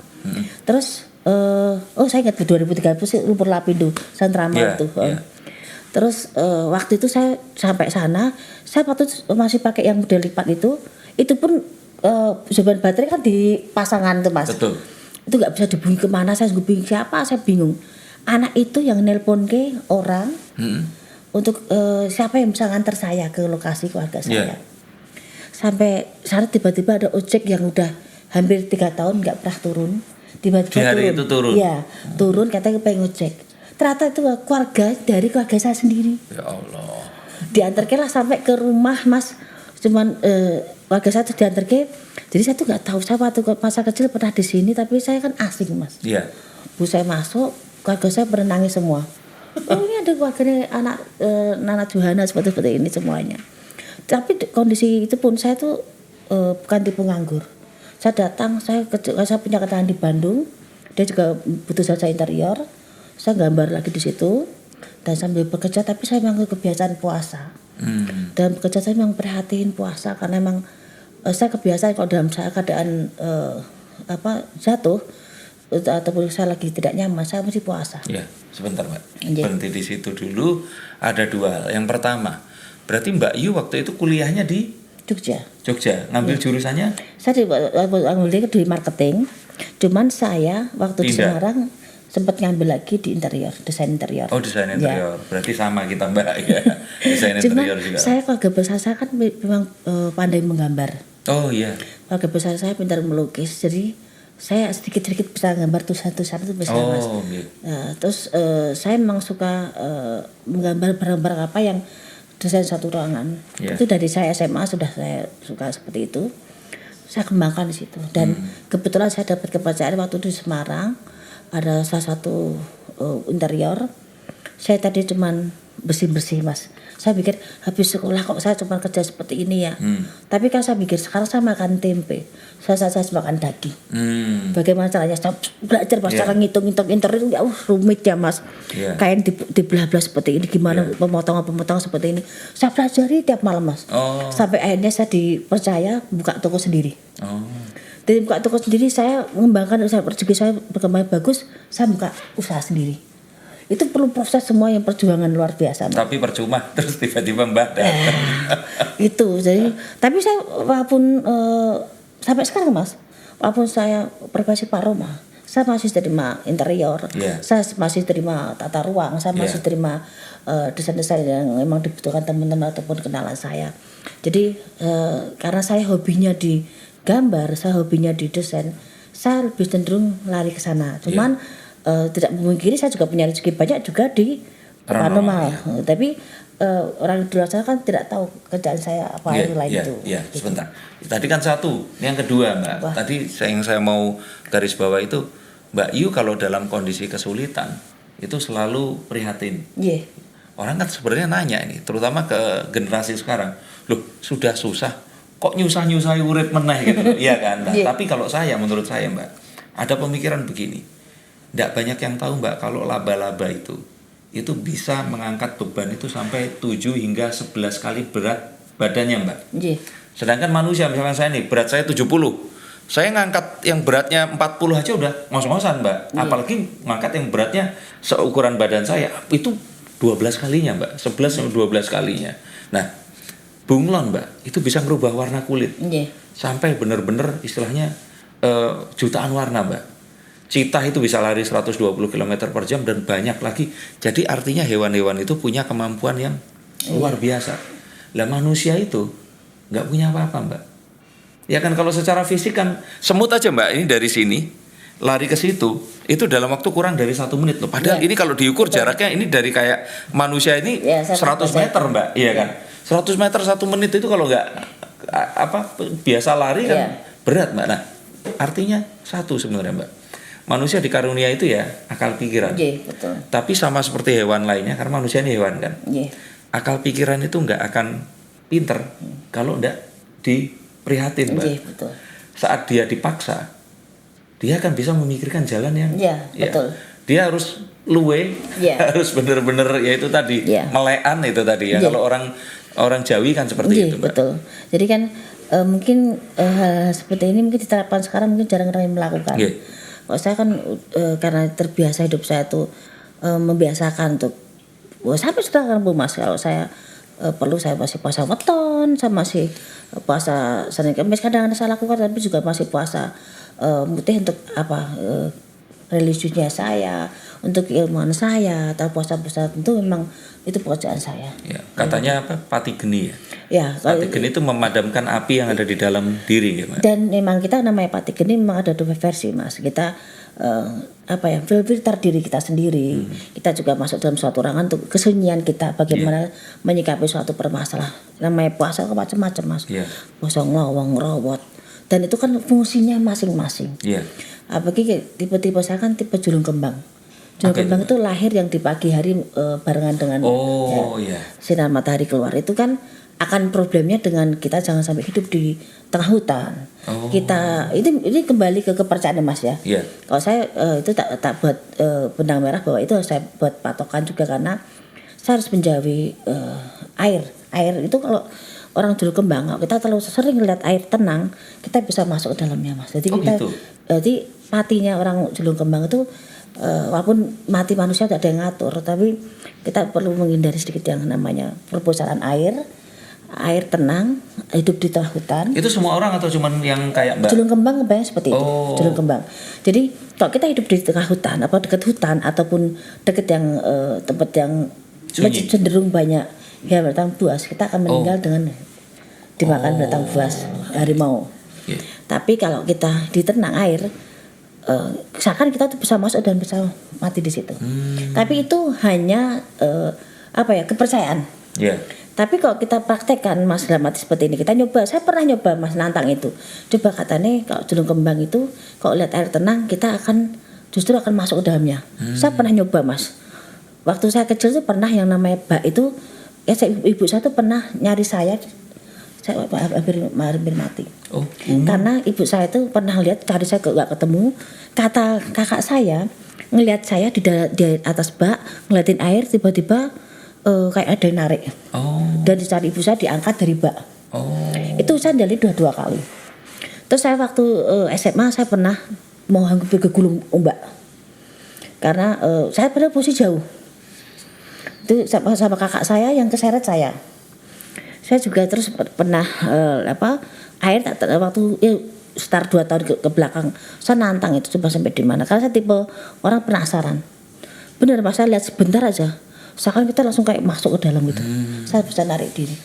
Terus saya ingat 2013 sih Lumpur Lapindo Santrama itu. Terus waktu itu saya sampai sana, saya waktu masih pakai yang model lipat itu pun jawaban baterai kan di pasangan tuh mas. Betul. Itu nggak bisa dihubungi kemana, saya bingung siapa, saya bingung. Anak itu yang nelpon ke orang untuk siapa yang bisa nganter saya ke lokasi keluarga saya. sampai sana tiba-tiba ada ojek yang udah hampir 3 tahun nggak pernah turun, tiba-tiba Di hari itu turun? Iya, turun katanya pengen ojek. Ternyata itu keluarga saya sendiri. Ya Allah. Diantarkan lah sampai ke rumah Mas, cuman keluarga saya tuh diantarkan. Jadi saya tuh nggak tahu, saya waktu masa kecil pernah di sini tapi saya kan asing Mas. Iya. Bu saya masuk, keluarga saya pada nangis semua. Oh ini ada keluarganya anak Nana Johana seperti ini semuanya. Tapi kondisi itu pun saya tuh bukan tipe nganggur. Saya datang, saya punya kenalan di Bandung. Dia juga butuh jasa interior. Saya gambar lagi di situ dan sambil bekerja. Tapi saya memang kebiasaan puasa. Dan bekerja saya memang perhatiin puasa karena memang saya kebiasaan kalau dalam keadaan jatuh ataupun saya lagi tidak nyaman, saya mesti puasa. Ya, sebentar Mbak. Iya. Berhenti di situ dulu. Ada 2 hal. Yang pertama, berarti Mbak Yu waktu itu kuliahnya di Jogja. ngambil jurusannya? Saya di marketing. Cuman saya waktu di Pindah. Semarang sempat ngambil lagi di interior, desain interior. Oh, desain Ya. interior. Berarti sama kita Mbak ya. Desain Cuman interior juga. saya keluarga besar saya kan memang pandai menggambar. Oh iya. Keluarga besar saya pintar melukis, jadi saya sedikit-sedikit bisa gambar tulisan-tulisan itu bisa Mas. Oh, gitu. Nah, terus saya memang suka menggambar barang-barang apa yang desain satu ruangan. Yeah. Itu dari saya SMA sudah saya suka seperti itu. Saya kembangkan di situ dan kebetulan saya dapat kepercayaan waktu di Semarang ada salah satu interior. Saya tadi cuman bersih-bersih Mas. Saya pikir habis sekolah kok saya cuma kerja seperti ini ya. Tapi kan saya pikir sekarang saya makan tempe, saya makan daging. Bagaimana caranya saya belajar Mas, cara ngitung-ngitung itu ya rumit ya Mas. Kain dibelah-belah seperti ini, gimana pemotongan seperti ini. Saya pelajari tiap malam Mas. Sampai akhirnya saya dipercaya buka toko sendiri. Dari buka toko sendiri saya mengembangkan usaha rezeki saya berkembang bagus, saya buka usaha sendiri. Itu perlu proses semua yang perjuangan luar biasa. Tapi percuma terus tiba-tiba Mbak datang. Itu jadi tapi saya walaupun sampai sekarang Mas, walaupun saya profesi Pak Roma, saya masih terima interior, saya masih terima tata ruang, saya masih terima desain-desain yang memang dibutuhkan teman-teman ataupun kenalan saya. Jadi karena saya hobinya di gambar, saya hobinya di desain, saya lebih cenderung lari ke sana. Cuman tidak memungkiri saya juga punya rezeki banyak juga di paranormal. Tapi orang di luar sana kan tidak tahu kerjaan saya apa lain itu. Iya, sebentar. Tadi kan satu, yang kedua Mbak. Wah. Tadi yang saya mau garis bawah itu Mbak Yu kalau dalam kondisi kesulitan itu selalu prihatin. Iya. Orang kan sebenarnya nanya ini, terutama ke generasi sekarang. Loh, sudah susah kok nyusah-nyusahi urip meneh gitu loh. Iya kan? Nah, tapi kalau menurut saya Mbak, ada pemikiran begini. Tidak banyak yang tahu Mbak kalau laba-laba itu bisa mengangkat beban itu sampai 7 hingga 11 kali berat badannya Mbak. Iya. Sedangkan manusia misalkan saya nih berat saya 70, saya ngangkat yang beratnya 40 aja udah ngos-ngosan Mbak. Apalagi ngangkat yang beratnya seukuran badan saya itu 12 kalinya Mbak, 11 sampai 12 kalinya. Nah, bunglon Mbak itu bisa merubah warna kulit. Iya. Sampai benar-benar istilahnya jutaan warna Mbak. Citah itu bisa lari 120 km per jam dan banyak lagi. Jadi artinya hewan-hewan itu punya kemampuan yang luar biasa. Lah manusia itu nggak punya apa-apa Mbak. Ya kan kalau secara fisik kan semut aja Mbak, ini dari sini lari ke situ itu dalam waktu kurang dari 1 menit loh. Padahal ini kalau diukur jaraknya ini dari kayak manusia ini 100 meter Mbak. Iya kan? 100 meter 1 menit itu kalau nggak biasa lari kan berat Mbak. Nah artinya satu sebenarnya Mbak. Manusia dikarunia itu ya akal pikiran. Iya, betul. Tapi sama seperti hewan lainnya, karena manusia ini hewan kan. Iya. Akal pikiran itu nggak akan pinter kalau nggak diprihatin, Mbak. Iya, betul. Saat dia dipaksa, dia akan bisa memikirkan jalan yang betul. Dia harus luwe, harus bener-bener ya itu tadi, melean itu tadi ya. Kalau orang Jawi kan seperti itu, Mbak. Betul. Jadi kan mungkin hal seperti ini mungkin diterapkan sekarang mungkin jarang orang yang melakukan. Kalau saya kan karena terbiasa hidup saya tuh membiasakan untuk sampai sekarang Bu Mas, kalau saya perlu saya masih puasa weton, saya masih puasa Senin Kamis kadang saya lakukan, tapi juga masih puasa putih untuk religiusnya saya, untuk keilmuan saya, atau puasa-puasa tentu memang itu pekerjaan saya. Ya, katanya apa? Pati geni ya. Ya, Pati geni itu memadamkan api yang ada di dalam diri, ya, Mbak. dan memang kita namanya pati geni memang ada dua versi, Mas. Kita filter diri kita sendiri. Kita juga masuk dalam suatu ruangan untuk kesunyian kita, bagaimana menyikapi suatu permasalahan. Namanya puasa macam-macam, Mas. Puasa ngawang rawat. Dan itu kan fungsinya masing-masing. Apalagi tipe-tipe saya kan tipe julung kembang. Julung kembang itu lahir yang di pagi hari barengan dengan sinar matahari keluar. Itu kan akan problemnya dengan kita jangan sampai hidup di tengah hutan. Kita ini kembali ke kepercayaan, Mas ya. Kalau saya itu tak buat benang merah bahwa itu saya buat patokan juga, karena saya harus menjauhi air. Air itu kalau orang julung kembang, kalau kita terlalu sering lihat air tenang, kita bisa masuk ke dalamnya, Mas. Jadi jadi matinya orang julung kembang itu walaupun mati manusia tidak ada yang ngatur, tapi kita perlu menghindari sedikit yang namanya perpustakaan air tenang, hidup di tengah hutan. Itu semua orang atau cuman yang kayak Mbak? Julung kembang kebanyakan seperti itu. Julung kembang. Jadi kalau kita hidup di tengah hutan, apa dekat hutan ataupun dekat yang tempat yang cenderung banyak binatang buas, kita akan meninggal dengan dimakan binatang buas, harimau. Tapi kalau kita di tenang air, seakan kita tuh bisa masuk dan bisa mati di situ. Tapi itu hanya kepercayaan. Tapi kalau kita praktekkan, Mas, dalam arti seperti ini, kita nyoba, saya pernah nyoba, Mas, nantang itu. Coba katanya kalau julung kembang itu kalau lihat air tenang, kita justru akan masuk ke dalamnya. Saya pernah nyoba, Mas. Waktu saya kecil tuh pernah yang namanya bak itu, ibu saya tuh pernah nyari saya hampir mati. Karena ibu saya tuh pernah lihat, cari saya gak ketemu. Kata kakak saya ngelihat saya di atas bak, ngeliatin air, tiba-tiba kayak ada yang narik. Dan dicari ibu saya, diangkat dari bak. Itu saya dari dua kali. Terus saya waktu SMA saya pernah mau hampir ke gulung ombak, karena saya pada posisi jauh. Itu sama kakak saya yang keseret saya. Saya juga terus pernah air waktu sekitar 2 tahun ke belakang, saya nantang itu coba sampai di mana, karena saya tipe orang penasaran. Benar, Mas, saya lihat sebentar aja, seakan kita langsung kayak masuk ke dalam gitu. Saya bisa narik diri.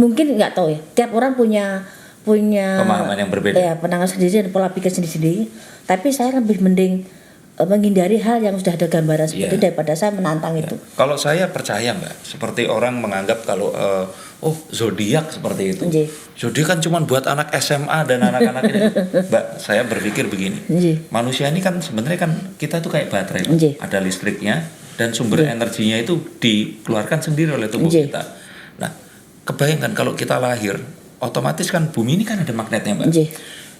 Mungkin nggak tahu ya, tiap orang punya pemahaman yang berbeda. Ya, pandangan sendiri dan pola pikir sendiri. Tapi saya lebih mending menghindari hal yang sudah ada gambaran seperti itu daripada saya menantang itu. Kalau saya percaya, Mbak, seperti orang menganggap kalau zodiak seperti itu. Zodiak kan cuma buat anak SMA dan anak-anak ini. Mbak, saya berpikir begini. Manusia ini kan sebenarnya kan kita tuh kayak baterai. Ada listriknya dan sumber energinya itu dikeluarkan sendiri oleh tubuh kita. Nah, kebayangkan kalau kita lahir, otomatis kan bumi ini kan ada magnetnya, Mbak.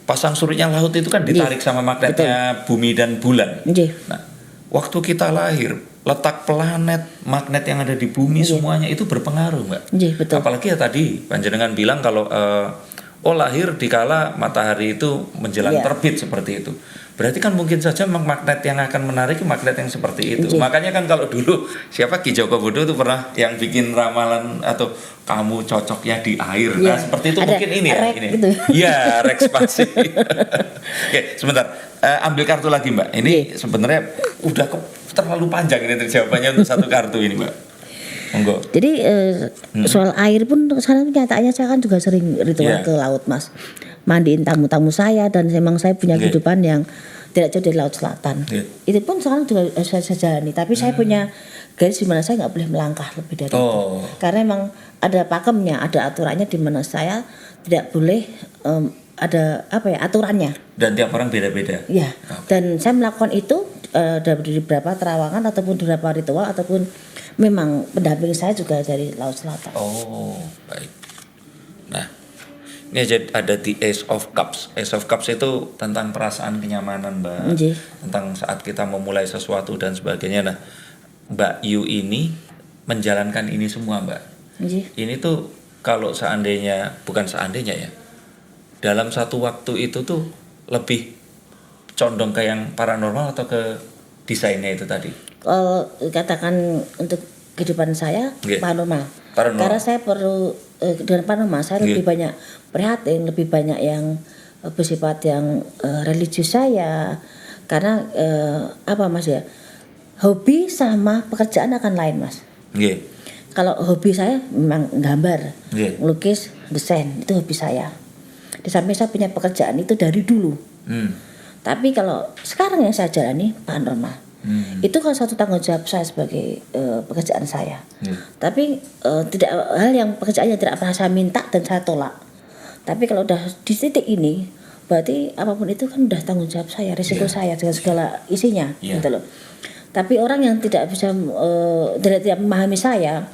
Pasang surutnya laut itu kan ditarik sama magnetnya bumi dan bulan. Nah, waktu kita lahir, letak planet, magnet yang ada di bumi semuanya itu berpengaruh, Mbak. Apalagi ya tadi panjenengan bilang kalau lahir dikala matahari itu menjelang terbit seperti itu. Berarti kan mungkin saja magnet yang akan menarik magnet yang seperti itu. Makanya kan kalau dulu siapa Ki Joko Bodo itu pernah yang bikin ramalan atau kamu cocoknya di air. Nah, seperti itu mungkin ini ya, ini. Iya, Rex Pasi. Oke, sebentar. Ambil kartu lagi, Mbak. Ini sebenarnya udah terlalu panjang ini jawabannya untuk satu kartu ini, Mbak. Monggo. Jadi soal air pun sekarang nyatanya saya kan juga sering ritual ke laut, Mas. Mandiin tamu-tamu saya, dan memang saya punya kehidupan yang tidak jauh dari laut selatan. Itu pun sekarang juga saya jalani, tapi saya punya garis di mana saya nggak boleh melangkah lebih dari itu. Karena memang ada pakemnya, ada aturannya di mana saya tidak boleh ada aturannya. Dan tiap orang beda-beda. Ya. Dan saya melakukan itu dari beberapa terawangan ataupun beberapa ritual ataupun memang pendamping saya juga dari laut selatan. Baik. Nah, ini ada di Ace of Cups. Ace of Cups itu tentang perasaan kenyamanan, Mbak. Tentang saat kita memulai sesuatu dan sebagainya. Nah, Mbak Yu ini menjalankan ini semua, Mbak. Ini tuh kalau bukan seandainya ya, dalam satu waktu itu tuh lebih condong ke yang paranormal atau ke desainnya itu tadi? Kalau katakan untuk kehidupan saya paranormal. Karena saya perlu dengan paranormal saya lebih banyak prihatin, lebih banyak yang bersifat yang religius saya. Karena apa Mas ya? Hobi sama pekerjaan akan lain Mas. Nggih. Kalau hobi saya memang gambar, Nggih. melukis, desain, itu hobi saya. Di samping saya punya pekerjaan itu dari dulu. Tapi kalau sekarang yang saya jalani paranormal, itu kan satu tanggung jawab saya sebagai pekerjaan saya. Tapi tidak hal yang pekerjaan yang tidak pernah saya minta dan saya tolak. Tapi kalau udah di titik ini, berarti apapun itu kan udah tanggung jawab saya, risiko saya dengan segala isinya, gitu loh. Tapi orang yang tidak bisa tidak memahami saya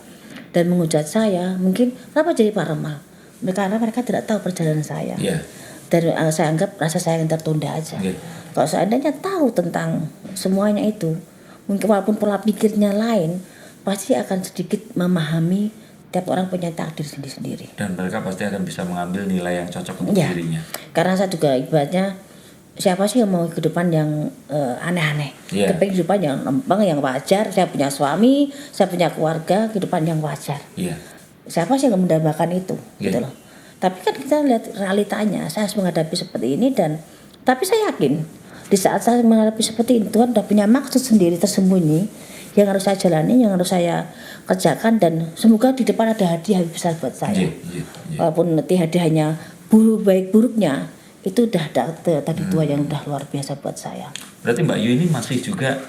dan menghujat saya, mungkin kenapa jadi paranormal? Karena mereka tidak tahu perjalanan saya. Dan saya anggap rasa saya yang tertunda aja. Kalau seandainya tahu tentang semuanya itu, mungkin walaupun pola pikirnya lain, pasti akan sedikit memahami. Tiap orang punya takdir sendiri-sendiri. Dan mereka pasti akan bisa mengambil nilai yang cocok untuk dirinya. Karena saya juga ibaratnya, siapa sih yang mau kehidupan yang aneh-aneh? Kepengen kehidupan yang lempeng, yang wajar. Saya punya suami, saya punya keluarga, kehidupan yang wajar. Siapa sih yang mendambakan itu? Gitu loh. Tapi kan kita lihat realitanya, saya harus menghadapi seperti ini tapi saya yakin di saat saya menghadapi seperti ini, Tuhan sudah punya maksud sendiri tersembunyi yang harus saya jalani, yang harus saya kerjakan, dan semoga di depan ada hadiah besar buat saya. Walaupun nanti hadiahnya baik buruknya itu udah ada tadi tua yang udah luar biasa buat saya. Berarti Mbak Yu ini masih juga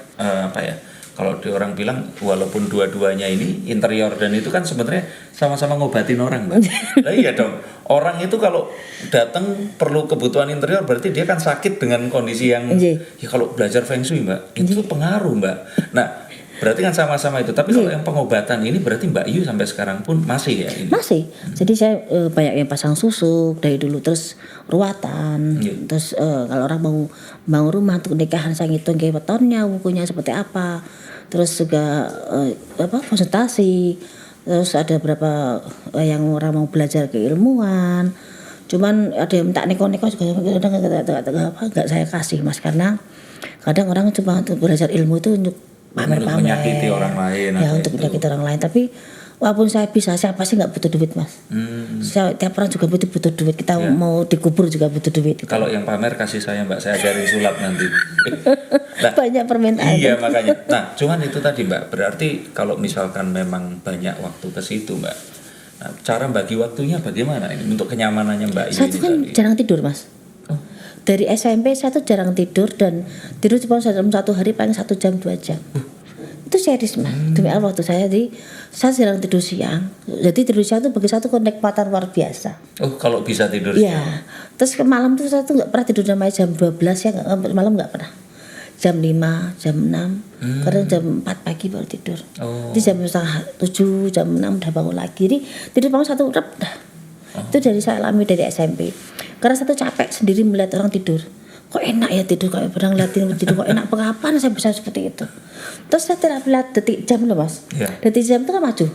kalau orang bilang walaupun dua-duanya ini interior dan itu kan sebenarnya sama-sama ngobatin orang, Mbak. Nah, iya dong. Orang itu kalau datang perlu kebutuhan interior berarti dia kan sakit dengan kondisi yang ya kalau belajar Feng Shui, Mbak, itu pengaruh, Mbak. Nah, berarti kan sama-sama itu. Tapi kalau yang pengobatan ini berarti Mbak Yu sampai sekarang pun masih ya ini? Masih. Jadi saya banyak yang pasang susuk dari dulu, terus ruatan. Terus kalau orang mau rumah untuk nikahan saya ngitung kayak wetonnya, bukunya seperti apa. Terus juga konsultasi. Terus ada berapa yang orang mau belajar keilmuan. Cuman ada yang minta neko-neko juga enggak saya kasih Mas, karena kadang orang cuma untuk belajar ilmu itu untuk pamer-pamer, menyakiti orang lain, ya untuk menyakiti orang lain. Tapi walaupun saya bisa, siapa sih nggak butuh duit Mas? Tiap orang juga butuh duit. Kita mau dikubur juga butuh duit. Kalau yang pamer kasih saya Mbak, saya ajarin sulap nanti. Nah, banyak permintaan. Iya makanya. Nah cuman itu tadi Mbak, berarti kalau misalkan memang banyak waktu ke situ Mbak, nah, cara bagi waktunya bagaimana ini untuk kenyamanannya Mbak? Saya tuh kan jarang tidur Mas. Dari SMP saya tuh jarang tidur, dan tidur cuma dalam satu hari paling 1 jam 2 jam. Itu serius Mas. Demi Allah waktu saya jarang tidur siang. Jadi tidur siang itu bagi satu kenikmatan luar biasa. Kalau bisa tidur siang. Iya. Terus ke malam tuh saya tuh nggak pernah tidur sampai jam 12 ya, malam nggak pernah. Jam 5, jam 6, kadang jam 4 pagi baru tidur. Jadi jam 6:30, jam 6 udah bangun lagi. Jadi tidur bangun satu rep dah. Itu dari saya alami dari SMP. Karena satu capek sendiri melihat orang tidur. Kok enak ya tidur, kayak pernah ngeliatin tidur kok enak, kapan saya bisa seperti itu. Terus saya tidak lihat detik jam loh Mas. Detik jam itu kan maju.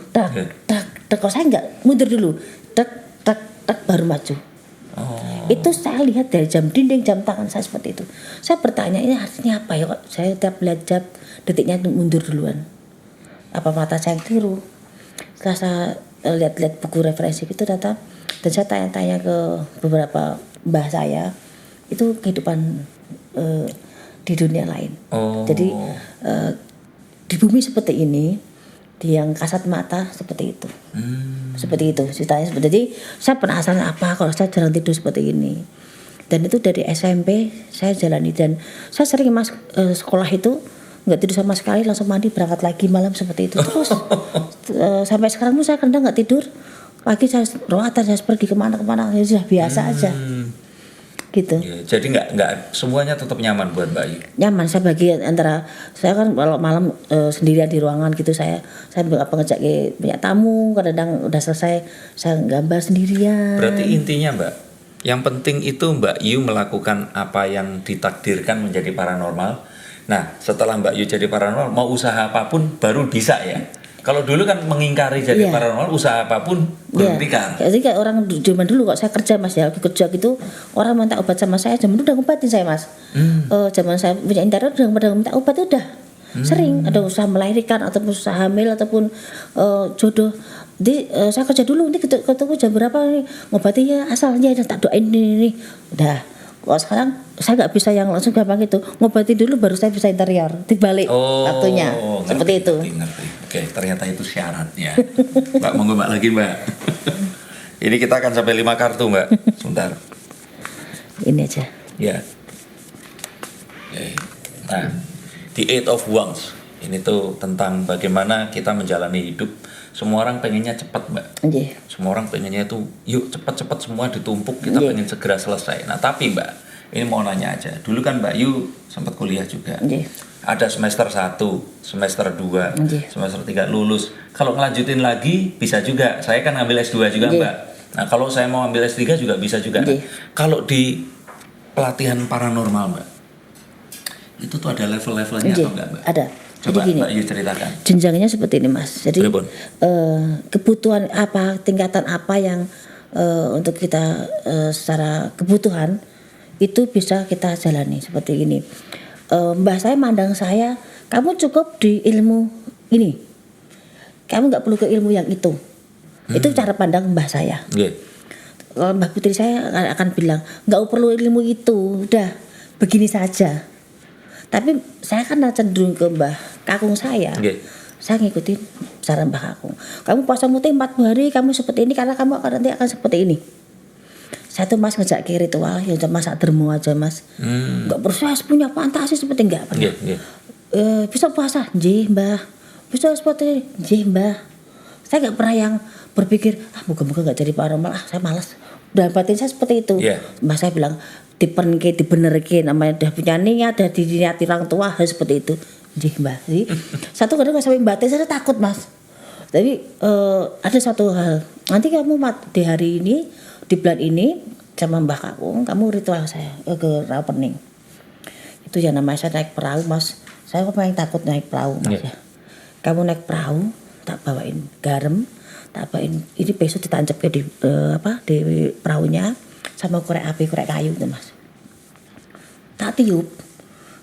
Kok saya enggak mundur dulu. Baru maju. Itu saya lihat dari jam dinding, jam tangan saya seperti itu. Saya bertanya, ini artinya apa ya kok saya tiap lihat jam detiknya mundur duluan. Apa mata saya yang keliru? Setelah saya lihat-lihat buku referensi itu dan saya tanya-tanya ke beberapa mbah saya, itu kehidupan di dunia lain. Jadi di bumi seperti ini, di yang kasat mata seperti itu. Seperti itu ceritanya. Jadi saya penasaran apa kalau saya jarang tidur seperti ini. Dan itu dari SMP saya jalani, dan saya sering sekolah itu nggak tidur sama sekali, langsung mandi berangkat lagi malam seperti itu terus. Sampai sekarang pun saya kadang nggak tidur, pagi saya ruatan, saya pergi kemana-kemana, sudah biasa aja gitu. Jadi nggak semuanya tetap nyaman buat Mbak Yu? Nyaman. Saya bagi antara, saya kan kalau malam sendirian di ruangan gitu, saya ngejak banyak tamu, kadang udah selesai saya gambar sendirian. Berarti intinya Mbak, yang penting itu Mbak Yu melakukan apa yang ditakdirkan menjadi paranormal. Nah setelah Mbak Yu jadi paranormal, mau usaha apapun baru bisa ya. Kalau dulu kan mengingkari jadi paranormal, usaha apapun berhentikan. Jadi kayak orang zaman dulu kok saya kerja Mas ya, kerja gitu, orang minta obat sama saya, zaman dulu udah ngobatin saya Mas. Zaman saya punya interior udah minta obat udah. Sering ada usaha melahirkan ataupun usaha hamil ataupun jodoh. Jadi saya kerja dulu, nanti ketemu jam berapa nih, ngobatinnya asalnya tak doain ini. Udah Kalau sekarang saya nggak bisa yang langsung gampang itu, ngobati dulu baru saya bisa interior, dibalik waktunya seperti itu. Ngerti. Oke, ternyata itu syaratnya. Mbak, monggo Mbak lagi Mbak. Ini kita akan sampai 5 kartu Mbak. Sebentar. Ini aja. Ya. Oke. Nah, the Eight of Wands. Ini tuh tentang bagaimana kita menjalani hidup. Semua orang pengennya cepat Mbak. Nggih. Semua orang pengennya itu yuk cepat-cepat semua ditumpuk, kita Nggih. pengen segera selesai. Nah tapi Mbak, ini mau nanya aja. Dulu kan Mbak Yu sempat kuliah juga. Nggih. Ada semester 1, semester 2, Nggih. semester 3 lulus. Kalau ngelanjutin lagi bisa juga. Saya kan ngambil S2 juga Nggih. Mbak. Nah kalau saya mau ambil S3 juga bisa juga. Nah, Nggih. kalau di pelatihan paranormal Mbak, itu tuh ada level-levelnya Nggih. atau enggak Mbak? Ada. Coba Jadi gini. Mbak Yu ceritakan. Jenjangnya seperti ini Mas. Jadi Pripun? kebutuhan apa, tingkatan apa yang untuk kita secara kebutuhan itu bisa kita jalani seperti ini. Mbah saya mandang saya, kamu cukup di ilmu ini, kamu nggak perlu ke ilmu yang itu. Itu cara pandang mbah saya. Nggih. Kalau Mbah Putri saya akan bilang nggak perlu ilmu itu, udah begini saja. Tapi saya kan cenderung ke Mbah Kakung saya. Nggih. Saya ngikutin saran Mbah Kakung. Kamu puasa muti 40 hari, kamu seperti ini karena kamu nanti akan seperti ini. Saya tuh Mas ngejak ke ritual yang cuma masak dermo aja Mas. Enggak proses punya fantasi seperti enggak pernah. Nggih, nggih. Bisa puasa, nggih Mbah. Bisa seperti ini, nggih Mbah. Saya enggak pernah yang berpikir, moga-moga enggak jadi paranormal, saya malas. Dalam batin saya seperti itu. Yeah. Mbah saya bilang, dibenerke namanya udah punya niat, udah diniati orang tua harus seperti itu. Nggih Mbah. Jadi satu kadang sampai batin saya takut Mas. Tapi ada satu hal, nanti kamu di hari ini, di bulan ini sama Mbah Kakung, kamu ritual saya ke Rapening. Itu yang namanya saya naik perahu Mas. Saya paling takut naik perahu Mas ya. Kamu naik perahu, tak bawain garam, tak bawain ini besok ditancap di di perahunya sama korek api, korek kayu itu Mas. Tak tiup.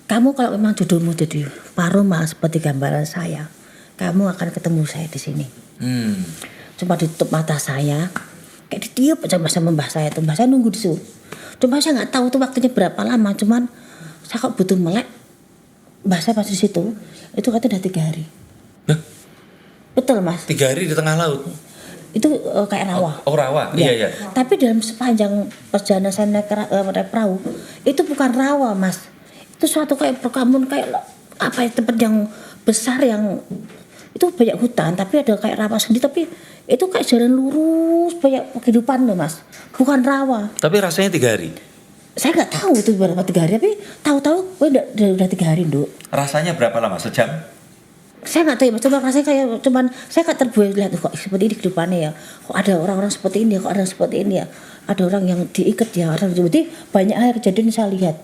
Kamu kalau memang jodohmu jadi paranormal seperti gambaran saya, kamu akan ketemu saya di sini. Cuma ditutup mata saya, kayak ditiup aja sama mbah saya tuh. Mbah saya nunggu di situ. Cuma saya nggak tahu tuh waktunya berapa lama. Cuman saya kok butuh melek. Mbah saya pas di situ, itu katanya udah 3 hari. Hah? Betul Mas. 3 hari di tengah laut. Itu kayak rawa. Oh rawa, Ya. iya. Tapi dalam sepanjang perjalanan saya naik perahu, itu bukan rawa Mas. Itu suatu kayak perkampungan kayak apa ya, tempat yang besar yang itu banyak hutan tapi ada kayak rawa sendiri, tapi itu kayak jalan lurus banyak kehidupan loh Mas, bukan rawa. Tapi rasanya 3 hari. Saya nggak tahu itu berapa 3 hari, tapi tahu-tahu udah 3 hari Nduk. Rasanya berapa lama? Sejam? Saya nggak tahu ya Mas, cuma rasanya kayak saya nggak terbuai lihat kok seperti ini kehidupannya ya, kok ada orang-orang seperti ini, kok ada seperti ini ya, ada orang yang diikat ya, orang seperti banyak hal kejadian yang saya lihat.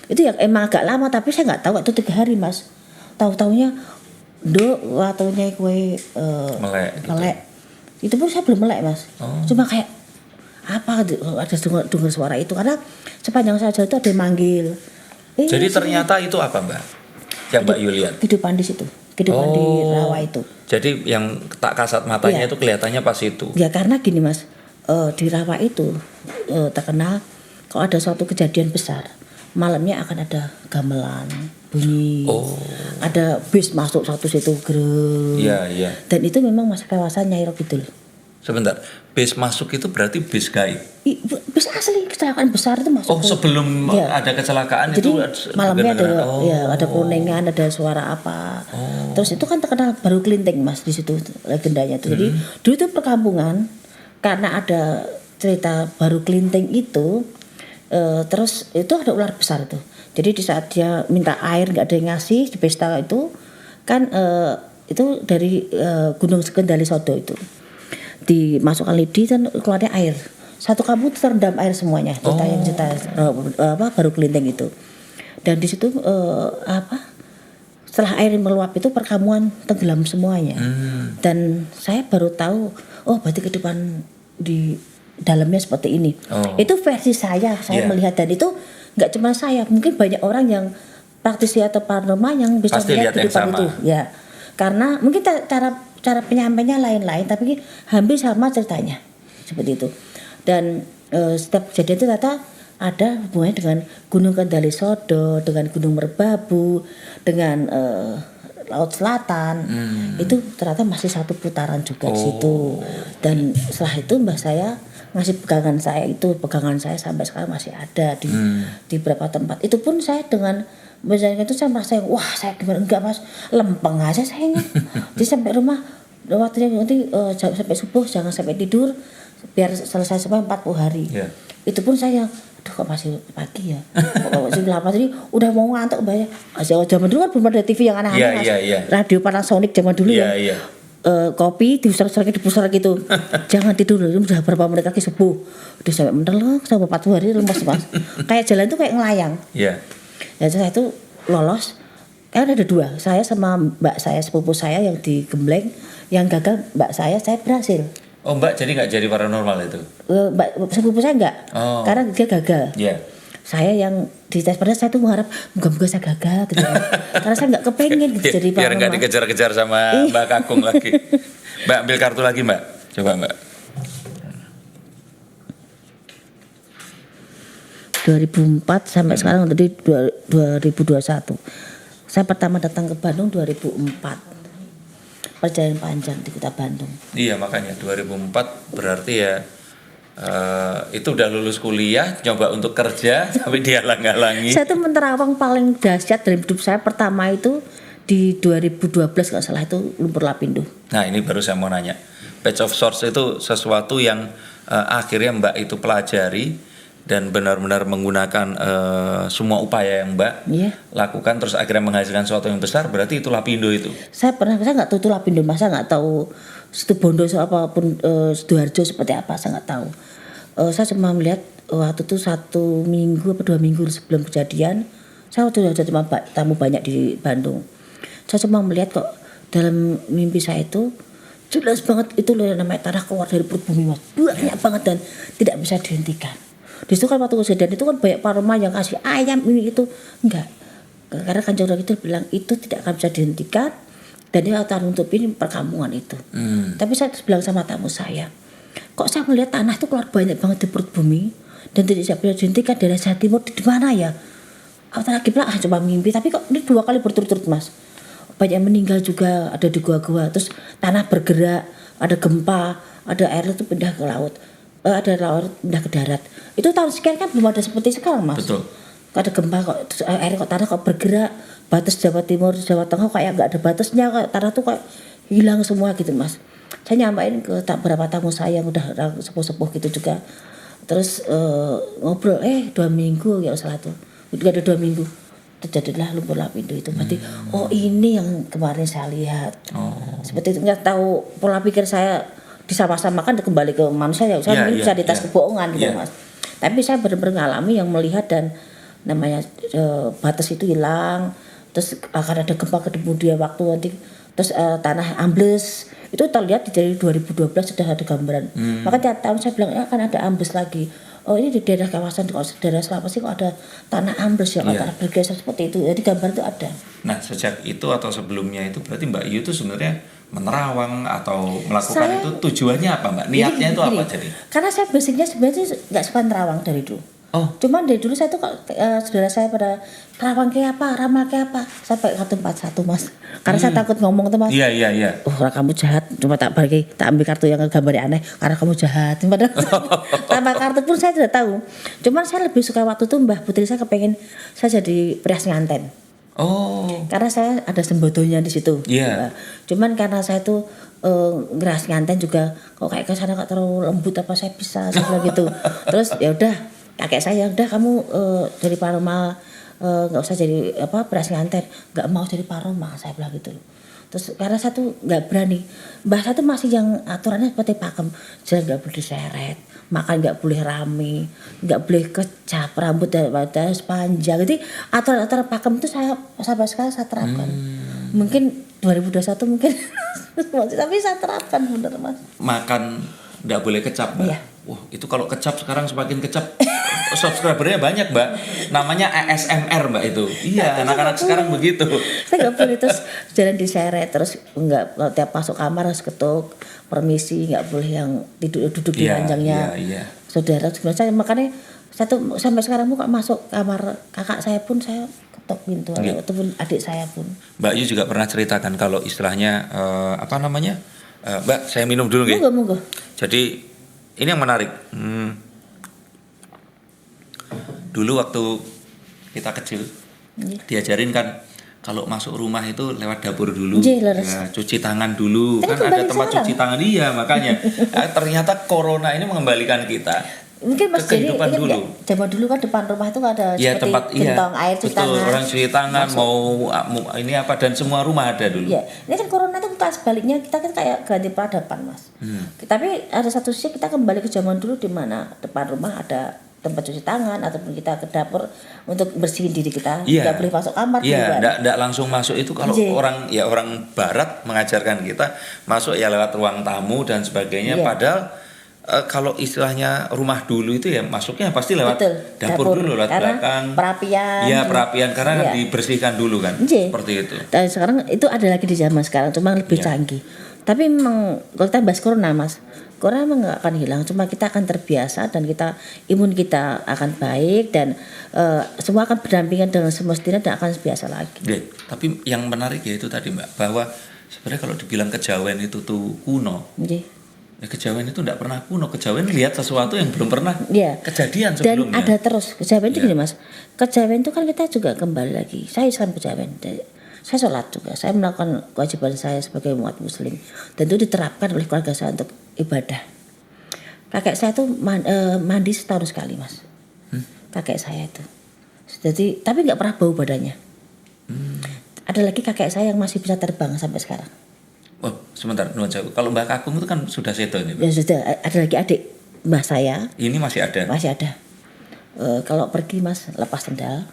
Itu ya emang agak lama, tapi saya nggak tahu itu 3 hari Mas. Tahu-taunya Nduk waktunya kue Melek gitu. melek. Itu pun saya belum melek Mas. Cuma kayak apa ada dengar suara itu, karena sepanjang saya jalan itu ada yang manggil. Jadi ternyata itu apa Mbak? Yang Mbak Yu lihat? Kehidupan di situ, kehidupan di rawa itu. Jadi yang tak kasat matanya Iya. itu kelihatannya pas itu. Ya karena gini Mas, di rawa itu terkenal kalau ada suatu kejadian besar, malamnya akan ada gamelan bunyi, ada bis masuk satu situ gereng. Iya, iya. Dan itu memang masuk kawasan Nyai Kidul. Sebentar, bis masuk itu berarti bis gaib. Bis asli, kecelakaan besar itu masuk. Oh, sebelum Ya. ada kecelakaan Jadi itu malamnya ada beneran. ya ada kuningan, ada suara apa. Terus itu kan terkenal baru kelinting Mas di situ legendanya itu. Jadi dulu itu perkampungan karena ada cerita baru kelinting itu, terus itu ada ular besar itu. Jadi di saat dia minta air nggak ada yang ngasih di pesta itu kan itu dari Gunung Kendali Sodo itu dimasukkan lidi dan keluarnya air. Satu kampung terendam air semuanya. Cerita baru kelinting itu. Dan di situ setelah air meluap itu perkampungan tenggelam semuanya. Dan saya baru tahu, oh berarti kehidupan di dalamnya seperti ini. Itu versi saya melihat, dan itu nggak cuma saya, mungkin banyak orang yang praktisi atau paranormal yang bisa pasti melihat kehidupan itu. Ya, karena mungkin cara penyampainya lain-lain, tapi hampir sama ceritanya seperti itu. Dan setiap kejadian itu ternyata ada hubungannya dengan Gunung Kendali Sodo, dengan Gunung Merbabu, dengan Laut Selatan. Itu ternyata masih satu putaran juga di situ. Dan setelah itu mbah saya ngasih pegangan saya sampai sekarang masih ada di beberapa tempat. Itu pun saya dengan misalnya itu saya merasa wah saya gimana enggak Mas, lempeng aja saya. Jadi sampai rumah waktunya nanti sampai subuh jangan sampai tidur biar selesai sampai 40 hari. Itu pun saya aduh kok masih pagi ya. Kok masih lama jadi udah mau ngantuk banyak. Zaman dulu kan belum ada TV yang aneh-aneh Mas. Radio Panasonic zaman dulu ya. Kopi diusir-usir gitu. Jangan tidur dulu udah berapa menit lagi subuh. Udah sampai mendelok sampai 40 hari lemas Mas. Kayak jalan tuh kayak ngelayang. Ya saya itu lolos. Kan ada 2. Saya sama mbak saya sepupu saya yang di Gembleng, yang gagal mbak saya berhasil. Oh Mbak jadi nggak jadi paranormal itu? Mbak sepupu saya enggak, karena dia gagal. Saya yang di tes pernah saya tuh mengharap moga-moga saya gagal gitu. Karena saya nggak kepengen gitu jadi biar nggak dikejar-kejar sama Mbak Kakung lagi. Mbak ambil kartu lagi Mbak, coba Mbak. 2004 sampai sekarang tadi 2021. Saya pertama datang ke Bandung 2004. Perjalanan panjang di kota Bandung. Iya makanya 2004 berarti ya itu udah lulus kuliah, coba untuk kerja tapi dihalang-halangi. Saya tuh menerawang paling dahsyat dalam hidup saya pertama itu di 2012 kalau salah itu lumpur lapindo. Nah ini baru saya mau nanya, Page of Swords itu sesuatu yang akhirnya Mbak itu pelajari dan benar-benar menggunakan semua upaya yang Mbak lakukan terus akhirnya menghasilkan sesuatu yang besar, berarti itu lapindo itu. Saya nggak tahu itu lapindo, masa nggak tahu Situbondo apapun Sidoarjo seperti apa saya nggak tahu. Saya cuma melihat waktu itu 1 minggu atau 2 minggu sebelum kejadian, saya sudah cuma tamu banyak di Bandung. Saya cuma melihat kok dalam mimpi saya itu jelas banget itu loh namanya tanah keluar dari perut bumi Mas, banyak banget dan tidak bisa dihentikan. Di situ kan waktu kejadian itu kan banyak paroma yang kasih ayam ini itu enggak, karena Kanjeng Romo itu bilang itu tidak akan bisa dihentikan dan dia akan nutupin perkampungan itu. Tapi saya terus bilang sama tamu saya, kok saya melihat tanah itu keluar banyak banget di perut bumi dan tidak bisa dihentikan dari Jawa Timur di mana ya? Aku lagi bilang coba mimpi, tapi kok ini 2 kali berturut-turut Mas. Banyak yang meninggal juga ada di gua-gua, terus tanah bergerak, ada gempa, ada air itu pindah ke laut. Ada laut pindah ke darat. Itu tahun sekian kan belum ada seperti sekarang Mas. Betul. Ada gempa kok air kok tanah kok bergerak, batas Jawa Timur, Jawa Tengah kayak enggak ada batasnya, kayak tanah tuh kayak hilang semua gitu Mas. Saya nyampein ke beberapa tamu saya yang udah sepuh-sepuh gitu juga. Terus ngobrol 2 minggu ya salah tuh. Udah ada 2 minggu. Terjadilah lumpur lapindo itu. Berarti oh ini yang kemarin saya lihat. Seperti itu, enggak tahu pola pikir saya disama-samakan kembali ke manusia ya. Saya bisa di tas kebohongan gitu Mas. Tapi saya benar-benar ngalami yang melihat dan namanya batas itu hilang, terus akan ada gempa kemudian waktu nanti, terus tanah ambles itu terlihat dari 2012 sudah ada gambaran. Maka tiap tahun saya bilang akan ada ambles lagi. Oh ini di daerah kawasan kalau daerah Sulawesi kok ada tanah ambles ya, tanah bergeser seperti itu. Jadi gambar itu ada. Nah sejak itu atau sebelumnya itu berarti Mbak Yu itu sebenarnya menerawang atau melakukan itu tujuannya apa Mbak? Niatnya itu apa jadi? Karena saya basicnya sebenarnya nggak suka nerawang dari dulu. Cuman dari dulu saya tuh saudara saya pada terawang kayak apa, ramal kayak apa, sampai kartu 41 Mas. Karena saya takut ngomong tuh Mas. Iya. Kamu jahat, cuma tak ambil kartu yang gambarnya aneh karena kamu jahat. Padahal tanpa kartu pun saya tidak tahu. Cuman saya lebih suka waktu itu Mbah Putri saya kepengen saya jadi perias nganten. Karena saya ada sembodonya di situ. Cuman karena saya tuh ngeras nganten juga kok kayak kesana kok terlalu lembut apa saya bisa seperti gitu. Terus ya udah kakek saya udah kamu jadi paroma nggak usah jadi beras nganten, nggak mau jadi paroma saya bilang gitu. Terus karena saya tuh nggak berani, Mbah saya tuh masih yang aturannya seperti pakem, jalan nggak boleh diseret, makan nggak boleh rame, nggak boleh kecap, rambut harus panjang. Jadi aturan-aturan pakem itu saya sampai sekarang saya terapkan. Mungkin 2021 mungkin tapi saya terapkan bener Mas. Makan nggak boleh kecap Mbak. Wah itu kalau kecap sekarang semakin kecap subscribernya banyak Mbak. Namanya ASMR Mbak itu. Iya anak-anak sekarang begitu. Saya nggak boleh terus jalan diseret, terus nggak tiap masuk kamar harus ketuk permisi, nggak boleh yang duduk di ranjangnya. Saudara sebenarnya makanya Saya tuh sampai sekarang kok masuk kamar kakak saya pun saya ketok pintu, ataupun adik saya pun. Mbak Yu juga pernah ceritakan kalau istilahnya apa namanya? Mbak, saya minum dulu nggih. Monggo. Jadi ini yang menarik. Dulu waktu kita kecil diajarin kan kalau masuk rumah itu lewat dapur dulu, ya, cuci tangan dulu, kan ada tempat cuci tangan, iya makanya. Ternyata corona ini mengembalikan kita mungkin Mas ke jadi kehidupan dulu. Zaman dulu kan depan rumah itu ada Ya, seperti tempat gentong air cuci betul, tangan. orang cuci tangan mau ini apa dan semua rumah ada dulu. Ya, ini kan corona itu kita sebaliknya kita kan kayak ganti peradaban Mas. Tapi ada satu sisi kita kembali ke zaman dulu di mana depan rumah ada tempat cuci tangan ataupun kita ke dapur untuk bersihin diri kita, nggak boleh masuk kamar. Iya, nggak langsung masuk itu kalau orang barat mengajarkan kita masuk ya lewat ruang tamu dan sebagainya. Padahal kalau istilahnya rumah dulu itu ya masuknya pasti lewat dapur dulu, lewat belakang. Perapian. Iya, perapian karena dibersihkan dulu kan. Seperti itu. Dan sekarang itu ada lagi di zaman sekarang, cuma lebih canggih. Tapi memang kalau kita bahas corona Mas, corona memang nggak akan hilang, cuma kita akan terbiasa dan imun kita akan baik dan semua akan berdampingan dengan semestinya dan akan biasa lagi. Tapi yang menarik ya itu tadi Mbak, bahwa sebenarnya kalau dibilang kejawen itu tuh kuno. Ya, kejawen itu tidak pernah kuno. Kejawen lihat sesuatu yang belum pernah kejadian sebelumnya. Dan ada terus kejawen itu gini Mas. Kejawen itu kan kita juga kembali lagi. Saya Islam kejawen. Saya sholat juga. Saya melakukan kewajiban saya sebagai umat muslim. Dan itu diterapkan oleh keluarga saya untuk ibadah. Kakek saya tuh mandi setahun sekali Mas. Kakek saya itu. Jadi tapi nggak pernah bau badannya. Ada lagi kakek saya yang masih bisa terbang sampai sekarang. Oh, sebentar, kalau Mbak Kakung itu kan sudah sedo ini. Ya sudah, ada lagi adik mbah saya. Ini masih ada. Masih ada. Kalau pergi Mas lepas sendal.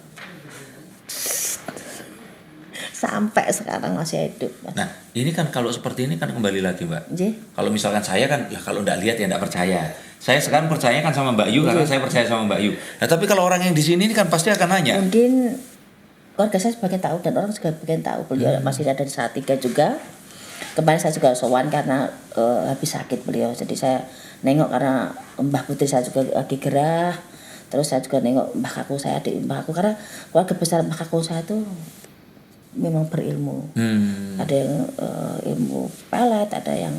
Sampai sekarang masih hidup. Nah, ini kan kalau seperti ini kan kembali lagi Mbak. Kalau misalkan saya kan, ya kalau enggak lihat ya enggak percaya. Saya sekarang percaya kan sama Mbak Yu karena saya percaya sama Mbak Yu. Nah, tapi kalau orang yang di sini ini kan pasti akan nanya. Mungkin keluarga saya sebagian tahu dan orang juga sebagian tahu. Beliau masih ada di Salatiga juga. Kemarin saya juga sowan karena habis sakit beliau. Jadi saya nengok karena Mbah Putri saya juga lagi gerah. Terus saya juga nengok Mbah Kakung saya, adik Mbah Kakung, karena keluarga besar Mbah Kakung saya itu memang berilmu. Ada yang ilmu pelet, ada yang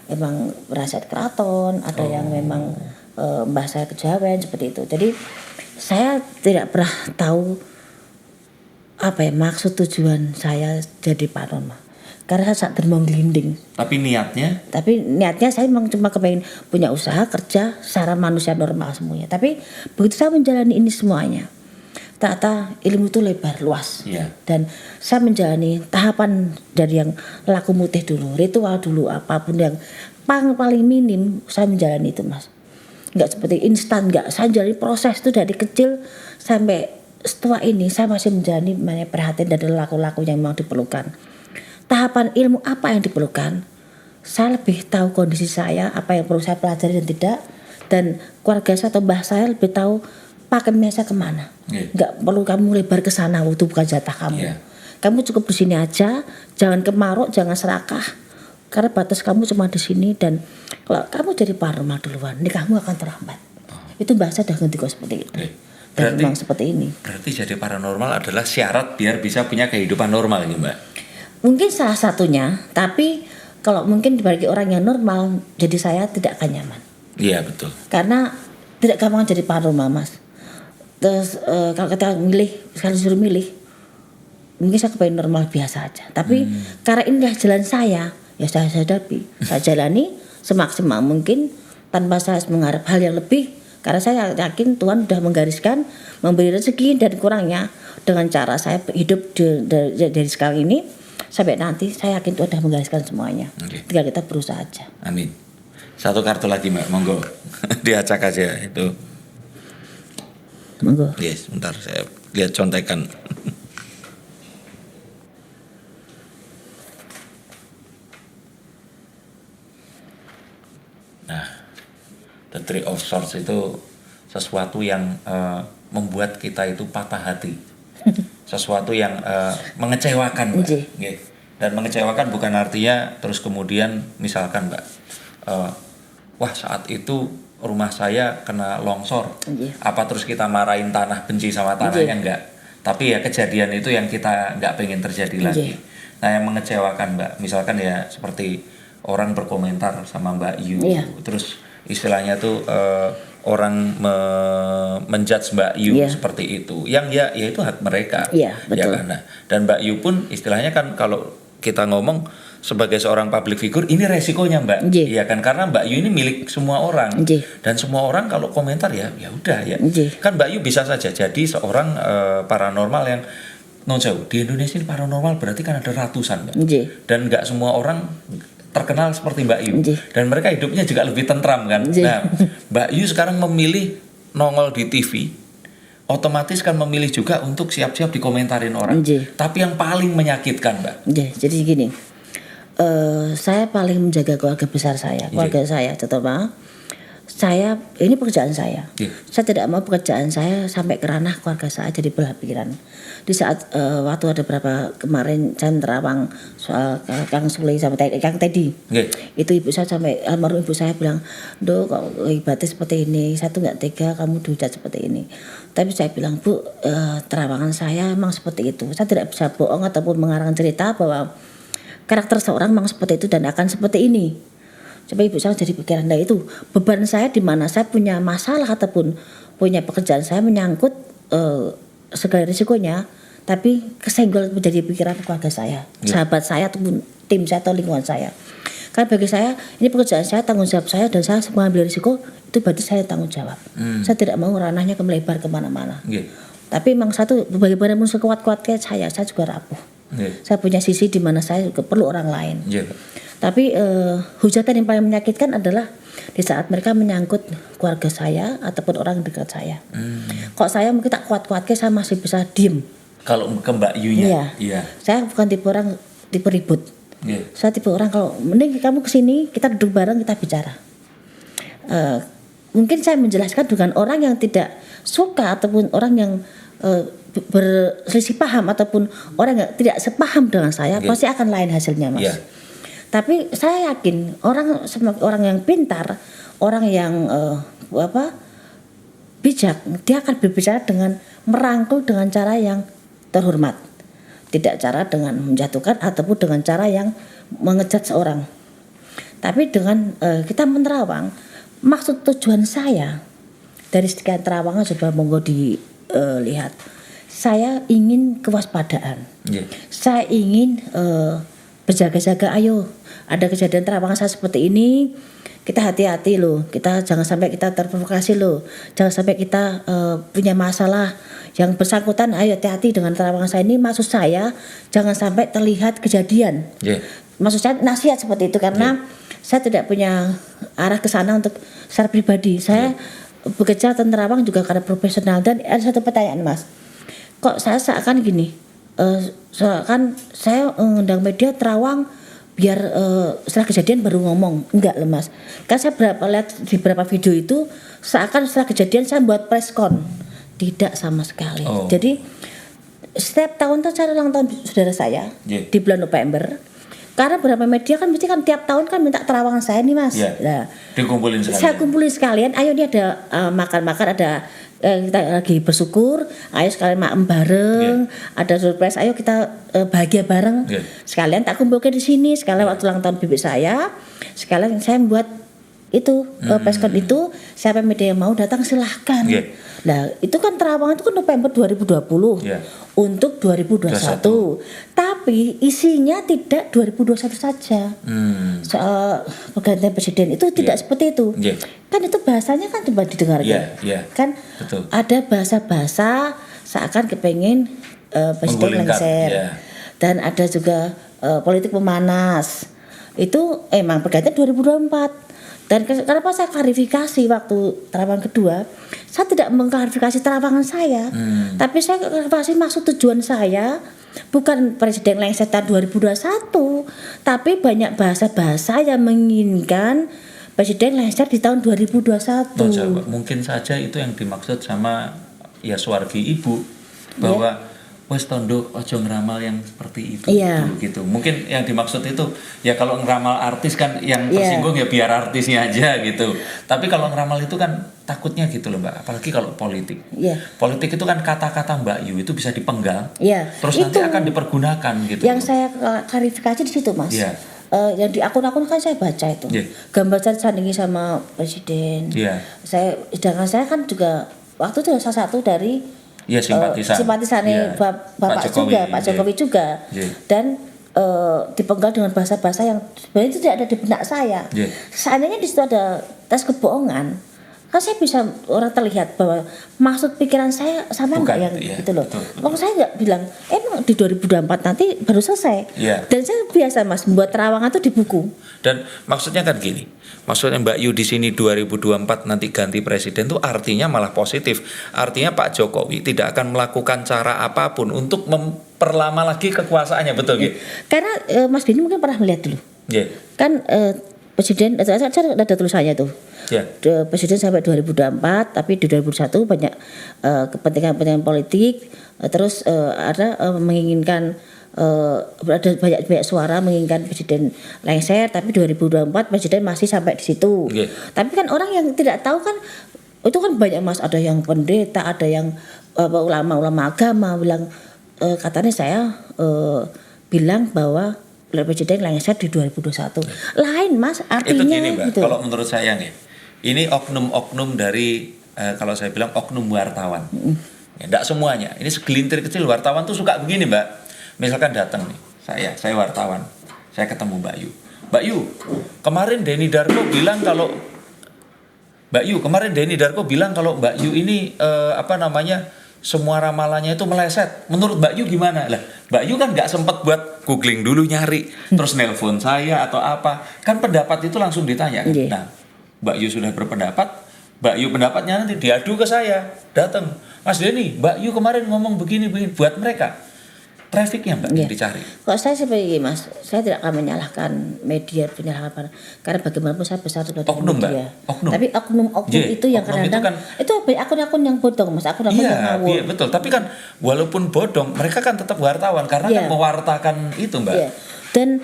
memang berasal keraton, ada yang memang mbah saya kejawen seperti itu. Jadi saya tidak pernah tahu apa ya maksud tujuan saya jadi paranormal. Karena saya sangat dermong gelinding. Tapi niatnya saya memang cuma kepengen punya usaha kerja secara manusia normal semuanya. Tapi begitu saya menjalani ini semuanya, ternyata ilmu itu lebar luas. Dan saya menjalani tahapan dari yang laku mutih dulu, ritual dulu, apapun yang paling minim saya menjalani itu Mas. Nggak seperti instan, nggak. Saya jalani proses itu dari kecil sampai setelah ini saya masih menjalani banyak perhatian dari laku-laku yang memang diperlukan. Tahapan ilmu apa yang diperlukan, saya lebih tahu kondisi saya, apa yang perlu saya pelajari dan tidak. Dan keluarga saya atau mbah saya lebih tahu pakemnya saya kemana. Nggak perlu kamu lebar ke sana, itu bukan jatah kamu. Kamu cukup di sini aja, jangan kemaruk, jangan serakah. Karena batas kamu cuma di sini dan kalau kamu jadi paranormal duluan, nikahmu akan terlambat. Itu bahasa dah ngerti kok seperti itu. Dan memang seperti ini. Berarti jadi paranormal adalah syarat biar bisa punya kehidupan normal ya Mbak? Mungkin salah satunya, tapi kalau mungkin bagi orang yang normal, jadi saya tidak akan nyaman. Iya betul. Karena tidak gampang jadi paranormal Mas. Terus kalau kita sekali suruh milih, mungkin saya kepengen normal biasa aja. Tapi karena inilah jalan saya, ya saya hadapi, saya jalani semaksimal mungkin tanpa saya mengharap hal yang lebih. Karena saya yakin Tuhan sudah menggariskan, memberi rezeki dan kurangnya dengan cara saya hidup dari sekarang ini sampai nanti. Saya yakin Tuhan sudah menggariskan semuanya. Tinggal kita berusaha aja. Amin. Satu kartu lagi Mbak, monggo diacak aja itu. Monggo. Yes, bentar saya lihat contekan. Nah, the Three of Swords itu sesuatu yang membuat kita itu patah hati. Sesuatu yang mengecewakan Mbak. Dan mengecewakan bukan artinya terus kemudian misalkan Mbak, wah saat itu rumah saya kena longsor. Iya. Apa terus kita marahin tanah, benci sama tanahnya? Enggak. Tapi ya kejadian itu yang kita nggak pengen terjadi lagi. Nah, yang mengecewakan Mbak, misalkan ya seperti orang berkomentar sama Mbak Yu, terus istilahnya tuh orang menjudge Mbak Yu seperti itu, yang ya itu hak mereka, ya kan. Nah, dan Mbak Yu pun istilahnya kan kalau kita ngomong sebagai seorang public figure ini resikonya Mbak, iya kan, karena Mbak Yu ini milik semua orang, dan semua orang kalau komentar ya udah ya, kan Mbak Yu bisa saja jadi seorang paranormal yang non jauh di Indonesia ini paranormal berarti kan ada ratusan Mbak, dan nggak semua orang terkenal seperti Mbak Yu, dan mereka hidupnya juga lebih tentram kan. Nah, Mbak Yu sekarang memilih nongol di TV, otomatis kan memilih juga untuk siap-siap dikomentarin orang. Tapi yang paling menyakitkan Mbak. Jadi gini, saya paling menjaga keluarga besar saya, keluarga saya, terutama saya, ini pekerjaan saya. Saya tidak mau pekerjaan saya sampai ke ranah keluarga saya jadi belah pikiran. Di saat waktu ada berapa kemarin saya terawang soal Kang Sule sama Kang Teddy, itu ibu saya sampai almarhum ibu saya bilang, "Dok, kok ibadah seperti ini, saya tuh nggak tega kamu dihujat seperti ini." Tapi saya bilang, "Bu, terawangan saya memang seperti itu. Saya tidak bisa bohong ataupun mengarang cerita bahwa karakter seorang memang seperti itu dan akan seperti ini." Coba ibu saya jadi pikiran, nah itu beban saya di mana saya punya masalah ataupun punya pekerjaan saya menyangkut segala risikonya, tapi kesenggol menjadi pikiran keluarga saya, sahabat saya ataupun tim saya atau lingkungan saya. Karena bagi saya ini pekerjaan saya, tanggung jawab saya, dan saya mengambil risiko itu berarti saya tanggung jawab. Saya tidak mau ranahnya melebar kemana-mana. Tapi memang satu, bagaimanapun sekuat-kuatnya saya juga rapuh. Saya punya sisi di mana saya juga perlu orang lain. Tapi hujatan yang paling menyakitkan adalah di saat mereka menyangkut keluarga saya ataupun orang dekat saya. Kok saya mungkin tak kuat-kuatnya saya masih bisa diem. Kalau ke Mbak Yunya, saya bukan tipe orang tipe ribut. Saya tipe orang kalau mending kamu kesini kita duduk bareng kita bicara. Mungkin saya menjelaskan dengan orang yang tidak suka ataupun orang yang berselisih paham ataupun orang yang tidak sepaham dengan saya pasti akan lain hasilnya, Mas. Tapi saya yakin orang yang pintar, orang yang bijak, dia akan berbicara dengan merangkul dengan cara yang terhormat, tidak cara dengan menjatuhkan ataupun dengan cara yang mengejat seorang. Tapi dengan kita menerawang, maksud tujuan saya dari sekian terawangan coba monggo dilihat. Saya ingin kewaspadaan. Saya ingin berjaga-jaga, ayo ada kejadian terawangan saya seperti ini, kita hati-hati loh, kita jangan sampai kita terprovokasi loh, jangan sampai kita punya masalah yang bersangkutan, ayo hati-hati dengan terawangan saya ini. Maksud saya jangan sampai terlihat kejadian. Maksud saya nasihat seperti itu karena saya tidak punya arah ke sana untuk secara pribadi. Saya bekerja terawang juga karena profesional. Dan ada satu pertanyaan, Mas, kok saya seakan gini, kan saya undang media terawang biar setelah kejadian baru ngomong. Enggak loh, Mas, kan saya lihat di beberapa video itu seakan setelah kejadian saya buat press con. Tidak sama sekali. Jadi setiap tahun tuh saya ulang tahun saudara saya di bulan November. Karena beberapa media kan mesti kan tiap tahun kan minta terawangan saya nih, Mas. Nah, dikumpulin sekalian. Saya kumpulin sekalian. Ayo nih ada makan-makan, ada kita lagi bersyukur. Ayo sekalian makan bareng. Ada surprise. Ayo kita bahagia bareng. Sekalian tak kumpulkan di sini. Sekalian waktu ulang tahun bibik saya. Sekalian saya membuat itu preskon itu. Siapa media yang mau datang silahkan. Nah itu kan terawangan itu kan November 2020 untuk 2021. Tapi isinya tidak 2021 saja. Soal pergantian presiden itu tidak seperti itu. Kan itu bahasanya kan coba didengarkan. Kan betul. Ada bahasa-bahasa seakan kepengen presiden lengser. Dan ada juga politik pemanas. Itu emang pergantian 2024. Dan kenapa saya klarifikasi waktu terawangan kedua, saya tidak mengklarifikasi terawangan saya, tapi saya klarifikasi maksud tujuan saya bukan presiden lengser tahun 2021, tapi banyak bahasa-bahasa yang menginginkan presiden lengser di tahun 2021. Mungkin saja itu yang dimaksud sama ya Suwargi Ibu, bahwa wes tondo ojo ngeramal yang seperti itu Iya. gitu. Mungkin yang dimaksud itu ya kalau ngeramal artis kan yang Iya. tersinggung ya biar artisnya aja gitu. Tapi kalau ngeramal itu kan takutnya gitu loh Mbak, apalagi kalau politik. Iya. Politik itu kan kata-kata Mbak Yu itu bisa dipenggal. Iya. Terus nanti Itu akan dipergunakan gitu. yang loh. saya klarifikasi di situ, Mas. Iya. Yang di akun-akun kan saya baca itu. Iya. Gambar saya disandingi sama presiden. Iya. Sedangkan saya kan juga waktu itu salah satu dari Iya, simpatisannya Iya. Bapak Jokowi, juga, Pak Jokowi iya. juga. Iya. Dan dipenggal dengan bahasa-bahasa yang sebenarnya itu tidak ada di benak saya. Iya. Seandainya di situ ada tes kebohongan, kan saya bisa orang terlihat bahwa maksud pikiran saya sama Bukan, enggak yang iya, gitu loh. betul. Kalau saya nggak bilang emang di 2024 nanti baru selesai. Iya. Dan saya biasa Mas membuat terawangan itu di buku. Dan maksudnya kan gini, maksudnya Mbak Yu di sini 2024 nanti ganti presiden tuh artinya malah positif. Artinya Pak Jokowi tidak akan melakukan cara apapun untuk memperlama lagi kekuasaannya, betul gitu? Karena Mas Beni mungkin pernah melihat dulu. Iya. Kan presiden saya ada tulisannya tuh. Ya. Presiden sampai 2024, tapi di 2001 banyak kepentingan politik, terus ada menginginkan ada banyak suara menginginkan presiden lengser, tapi 2024 presiden masih sampai di situ. Oke. Tapi kan orang yang tidak tahu kan itu kan banyak Mas, ada yang pendeta, ada yang ulama-ulama agama bilang katanya saya bilang bahwa presiden lengser di 2021. Lain Mas, artinya Itu gini Mbak, gitu. kalau menurut saya nih, ini oknum-oknum dari kalau saya bilang oknum wartawan. Ya, enggak semuanya. Ini segelintir kecil wartawan tuh suka begini Mbak. Misalkan datang nih, saya wartawan, saya ketemu Mbak Yu. Mbak Yu, kemarin Denny Darko bilang kalau Mbak Yu ini semua ramalannya itu meleset. Menurut Mbak Yu gimana? Lah, Mbak Yu kan nggak sempat buat googling dulu nyari, terus nelpon saya atau apa. Kan pendapat itu langsung ditanya. Kan? Iya. Nah, Mbak Yu sudah berpendapat, Mbak Yu pendapatnya nanti diadu ke saya. Datang, Mas Denny, Mbak Yu kemarin ngomong begini buat mereka. Trafficnya Mbak yang Iya. dicari. Kalau saya seperti ini Mas, saya tidak akan menyalahkan media, karena bagaimanapun saya besar juga dari Oknum, Mbak. media. Oknum. Tapi oknum Iya, itu yang oknum itu kadang-kadang itu akun-akun yang bodong Mas, akun-akun yang ngawur. Iya, betul. Tapi kan walaupun bodong, mereka kan tetap wartawan karena Iya. kan mewartakan itu, Mbak. Iya. Dan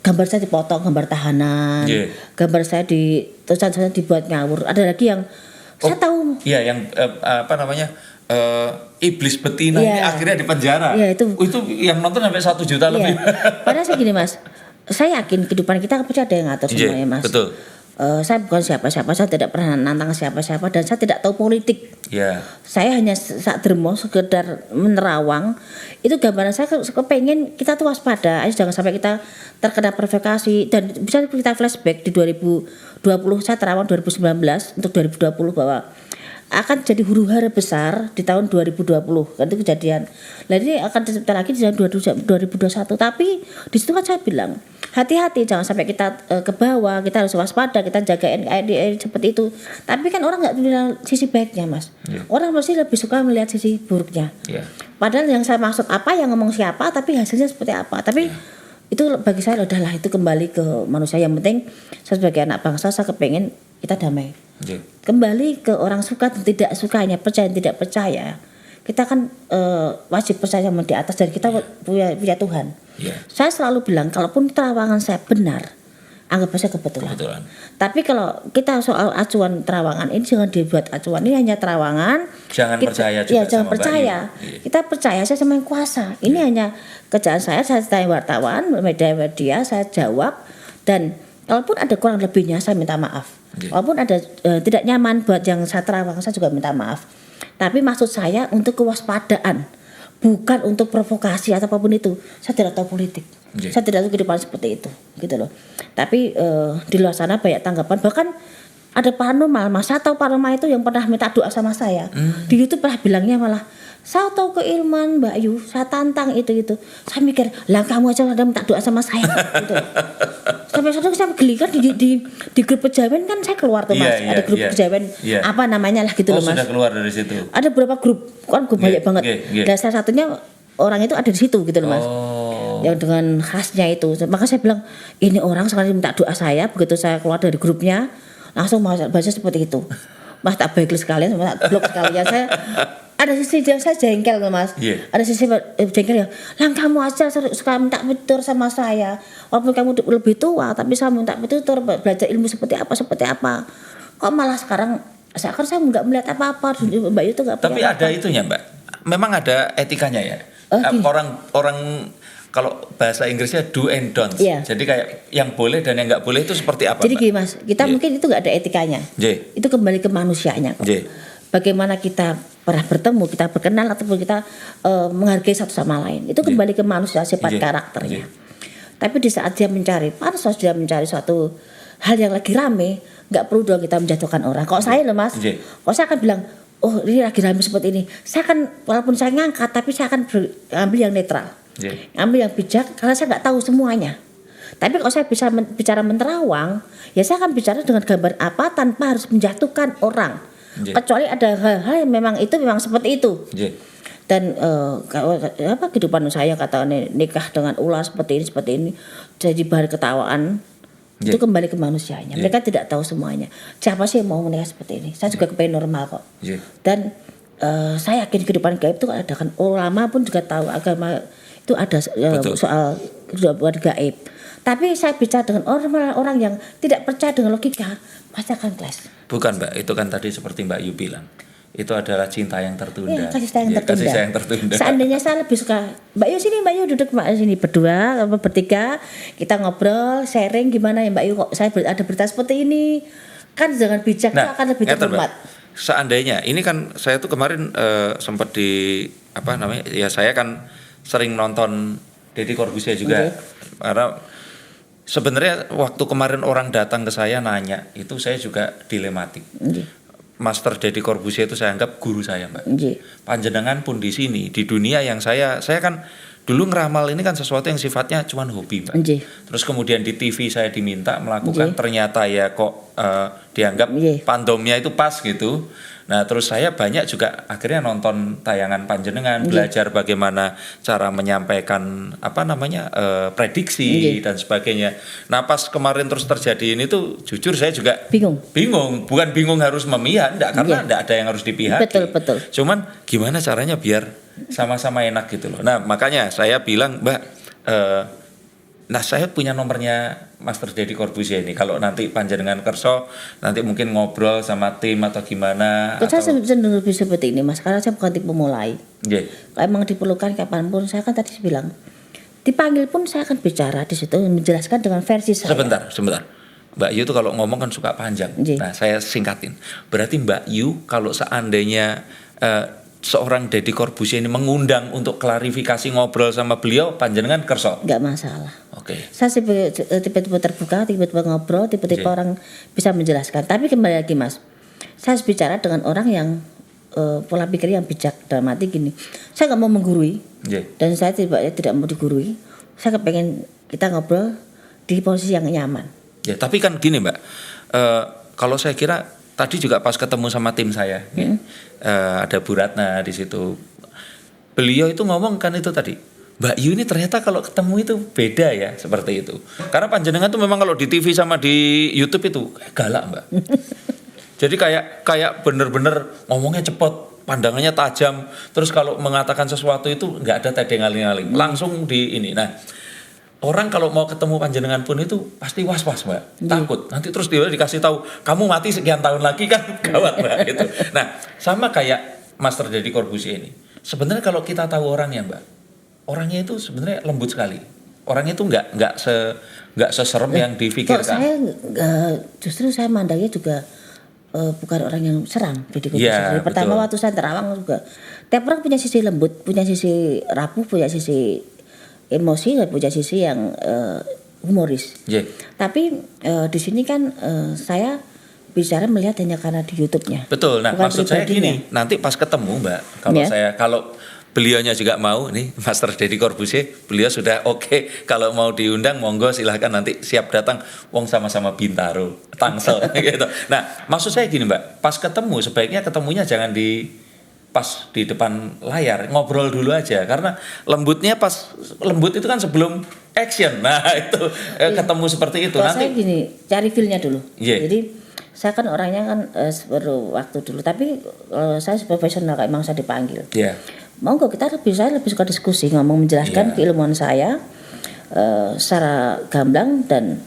gambar saya dipotong, gambar tahanan, Iya. gambar saya tulisan saya dibuat ngawur. Ada lagi yang saya tahu. Iya, yang iblis betina ini Iya. akhirnya di penjara. Iya, itu. yang nonton sampai 1 juta lebih. Iya. Padahal saya gini Mas, saya yakin kehidupan kita pasti ada yang ngatur Iya, semuanya Mas. betul. Saya bukan siapa-siapa, saya tidak pernah nantang siapa-siapa dan saya tidak tahu politik. Iya. Saya hanya sak dermo sekedar menerawang. Itu gambaran saya kepengen kita tuh waspada, ayo jangan sampai kita terkena provokasi. Dan bisa kita flashback di 2020, saya terawang 2019 untuk 2020 bahwa akan jadi huru-hara besar di tahun 2020 kan itu kejadian. Nah ini akan tercipta lagi di tahun 2021. Tapi di situ kan saya bilang hati-hati jangan sampai kita ke bawah, kita harus waspada, kita jaga NKRI seperti itu. Tapi kan orang nggak bilang sisi baiknya Mas. Iya. Orang pasti lebih suka melihat sisi buruknya. Iya. Padahal yang saya maksud apa, yang ngomong siapa, tapi hasilnya seperti apa. Tapi itu bagi saya udahlah, itu kembali ke manusia. Yang penting saya sebagai anak bangsa saya kepengen kita damai. Iya. Kembali ke orang suka dan tidak sukanya, percaya dan tidak percaya. Kita kan wajib percaya sama di atas dan kita punya Tuhan. Iya. Saya selalu bilang kalaupun terawangan saya benar, anggap saja kebetulan. Kebetulan. Tapi kalau kita soal acuan terawangan ini jangan dibuat acuan, ini hanya terawangan. Jangan percaya juga Iya, jangan sama Mbak percaya. Yu. Iya. Kita percaya saya sama yang kuasa. Ini hanya kerjaan saya tanya wartawan, media saya jawab, dan kalaupun ada kurang lebihnya saya minta maaf. Iya. Walaupun ada tidak nyaman buat yang saya terawang, saya juga minta maaf. Tapi maksud saya untuk kewaspadaan, bukan untuk provokasi atau apapun itu. Saya tidak tahu politik. Iya. Saya tidak tahu kehidupan seperti itu, gitu loh. Tapi di luar sana banyak tanggapan, bahkan ada paranormal, Mas. Saya tahu paranormal itu yang pernah minta doa sama saya. Di YouTube pernah bilangnya malah, saya tahu keilmuan Mbak Yu, saya tantang itu. Saya mikir, lah kamu aja ada minta doa sama saya, gitu. Sampai suatu saya geli kan di grup pejawen kan saya keluar tuh Mas. Iya, Ada grup iya. pejawen Iya. apa namanya lah gitu Oh, loh Mas. sudah keluar dari situ. Ada beberapa grup, kan grup banyak banget. iya. Dan salah satunya orang itu ada di situ gitu loh Mas. Oh. Yang dengan khasnya itu. Maka saya bilang, ini orang sekali minta doa saya, begitu saya keluar dari grupnya, langsung baca seperti itu. Mas tak blacklist sekalian, tak blok sekalian. Saya ada sisi dia saya jengkel loh Mas. Iya. Ada sisi jengkel ya. Lah kamu aja suka minta tutur sama saya. Walaupun kamu lebih tua tapi saya minta tutur belajar ilmu seperti apa. Kok malah sekarang saya nggak melihat apa-apa. Mbak Yu tuh nggak. Tapi ada itunya Mbak. Memang ada etikanya ya. Orang kalau bahasa Inggrisnya do and don'ts. Iya. Jadi kayak yang boleh dan yang nggak boleh itu seperti apa? Jadi Mbak? gini Mas, kita mungkin itu nggak ada etikanya. Itu kembali ke manusianya kok. Bagaimana kita pernah bertemu, kita berkenal ataupun kita menghargai satu sama lain. Itu kembali ke manusia, sifat karakternya. Tapi di saat dia mencari pansos, dia mencari suatu hal yang lagi rame, nggak perlu dong kita menjatuhkan orang. Kalau saya loh Mas, kalau saya akan bilang, oh ini lagi rame seperti ini. Saya akan, walaupun saya ngangkat, tapi saya akan ambil yang netral. Ambil yang bijak karena saya nggak tahu semuanya. Tapi kalau saya bisa bicara menerawang, ya saya akan bicara dengan gambar apa tanpa harus menjatuhkan orang. Kecuali ada hal-hal yang memang seperti itu. Dan kehidupan saya katakan nikah dengan ular seperti ini jadi bahan ketawaan. Itu kembali ke manusianya. Mereka tidak tahu semuanya. Siapa sih yang mau menikah seperti ini? Saya juga kepengen normal kok. Dan saya yakin kehidupan gaib itu ada kan, ulama pun juga tahu agama itu ada soal kehidupan gaib. Tapi saya bicara dengan orang yang tidak percaya dengan logika, pasti akan clash. Bukan Mbak, itu kan tadi seperti Mbak Yu bilang. Itu adalah cinta yang tertunda. Kasih sayang tertunda. Seandainya saya lebih suka, Mbak Yu duduk sini berdua, bertiga, kita ngobrol, sharing gimana ya Mbak Yu kok saya ada berita seperti ini. Kan dengan bijak itu akan lebih terhormat. Seandainya, ini kan saya tuh kemarin sempat ya saya kan sering nonton Deddy Corbuzier juga. Karena sebenarnya waktu kemarin orang datang ke saya nanya, itu saya juga dilematik. Master Deddy Corbuzier itu saya anggap guru saya Mbak. Panjenengan pun di sini, di dunia yang saya kan dulu ngeramal ini kan sesuatu yang sifatnya cuma hobi Mbak. Terus kemudian di TV saya diminta melakukan, ternyata ya kok dianggap pandomnya itu pas gitu. Nah terus saya banyak juga akhirnya nonton tayangan panjenengan, belajar bagaimana cara menyampaikan prediksi dan sebagainya. Nah pas kemarin terus terjadi ini tuh jujur saya juga bingung. Bukan bingung harus memihak, karena enggak ada yang harus dipihaki. Betul. Cuman gimana caranya biar sama-sama enak gitu loh. Nah makanya saya bilang Mbak, saya punya nomornya Master Deddy Corbuzier ini. Kalau nanti panjenengan kerso, nanti mungkin ngobrol sama tim atau gimana. Saya cenderung lebih seperti ini Mas, karena saya bukan tipe mulai. Kalau emang diperlukan kapanpun, saya kan tadi bilang, dipanggil pun saya akan bicara di situ, menjelaskan dengan versi saya. Sebentar. Mbak Yu tuh kalau ngomong kan suka panjang. Nah saya singkatin. Berarti Mbak Yu kalau seandainya seorang Deddy Corbuzier ini mengundang untuk klarifikasi ngobrol sama beliau, panjenengan kerso? Enggak masalah. Saya tipe-tipe terbuka, tipe-tipe ngobrol, tipe-tipe orang bisa menjelaskan. Tapi kembali lagi Mas, saya harus bicara dengan orang yang pola pikir yang bijak. Dalam arti gini, saya nggak mau menggurui, dan saya tidak mau digurui. Saya kepengen kita ngobrol di posisi yang nyaman. Tapi kan gini Mbak, kalau saya kira tadi juga pas ketemu sama tim saya, ada Bu Ratna di situ. Beliau itu ngomong kan itu tadi, Mbak Yu ini ternyata kalau ketemu itu beda ya, seperti itu. Karena panjenengan tuh memang kalau di TV sama di YouTube itu galak Mbak. Jadi kayak bener-bener ngomongnya cepet, pandangannya tajam. Terus kalau mengatakan sesuatu itu nggak ada tadi ngaling-ngaling, langsung di ini. Nah, orang kalau mau ketemu panjenengan pun itu pasti was-was Mbak, takut. Nanti terus dia dikasih tahu, kamu mati sekian tahun lagi kan gawat Mbak gitu. Nah, sama kayak Master Deddy Corbuzier ini. Sebenarnya kalau kita tahu orangnya Mbak, orangnya itu sebenarnya lembut sekali. Orangnya itu nggak seserem yang difikirkan. Saya justru saya mandangnya juga bukan orang yang seram. Jadi pertama waktu saya terawang juga, tiap orang punya sisi lembut, punya sisi rapuh, punya sisi emosi, dan punya sisi yang humoris. Tapi di sini kan saya bicara melihat hanya karena di YouTube-nya. Betul. Nah, maksud saya gini, nanti pas ketemu Mbak, kalau beliaunya juga mau nih, Master Deddy Corbuzier, beliau sudah oke, kalau mau diundang monggo silahkan, nanti siap datang, wong sama-sama Bintaro, Tangsel gitu. Nah, maksud saya gini Mbak, pas ketemu sebaiknya ketemunya jangan pas di depan layar, ngobrol dulu aja, karena lembut itu kan sebelum action. Nah, itu ketemu seperti itu. Kalau nanti saya gini, cari feel-nya dulu. Jadi saya kan orangnya kan baru waktu dulu, tapi saya profesional kayak memang saya dipanggil. Iya. Monggo saya lebih suka diskusi, ngomong menjelaskan keilmuan saya secara gamblang dan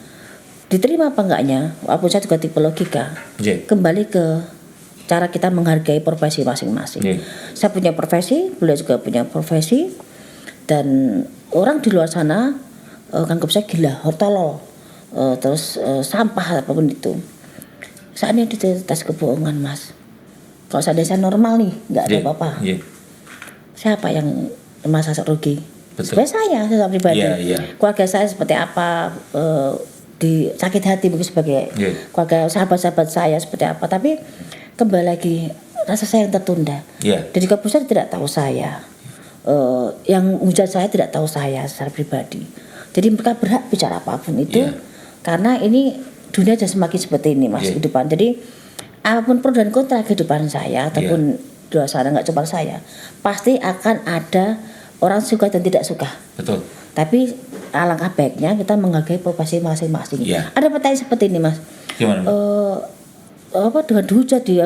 diterima apa enggaknya. Walaupun saya juga tipe logika. Kembali ke cara kita menghargai profesi masing-masing. Saya punya profesi, beliau juga punya profesi, dan orang di luar sana anggap saya gila, tolol, terus sampah apapun itu. Saatnya itu tes kebohongan, Mas. Kalau seandainya saya normal nih, nggak ada apa-apa. Siapa yang merasa rugi? Sebenarnya saya pribadi. Keluarga saya seperti apa, di sakit hati mungkin sebagai keluarga, sahabat-sahabat saya seperti apa. Tapi kembali lagi rasa sayang tertunda. Jadi keputusan tidak tahu saya, yang hujat saya tidak tahu saya secara pribadi. Jadi mereka berhak bicara apapun itu, karena ini dunia sudah semakin seperti ini, Mas, kehidupan. Jadi apapun pro dan kontra kehidupan saya ataupun di luar sana, nggak cuma saya, pasti akan ada orang suka dan tidak suka. Betul. Tapi alangkah baiknya kita menghargai profesi masing-masing. Ada pertanyaan seperti ini, Mas. Gimana? Dengan dihujat dia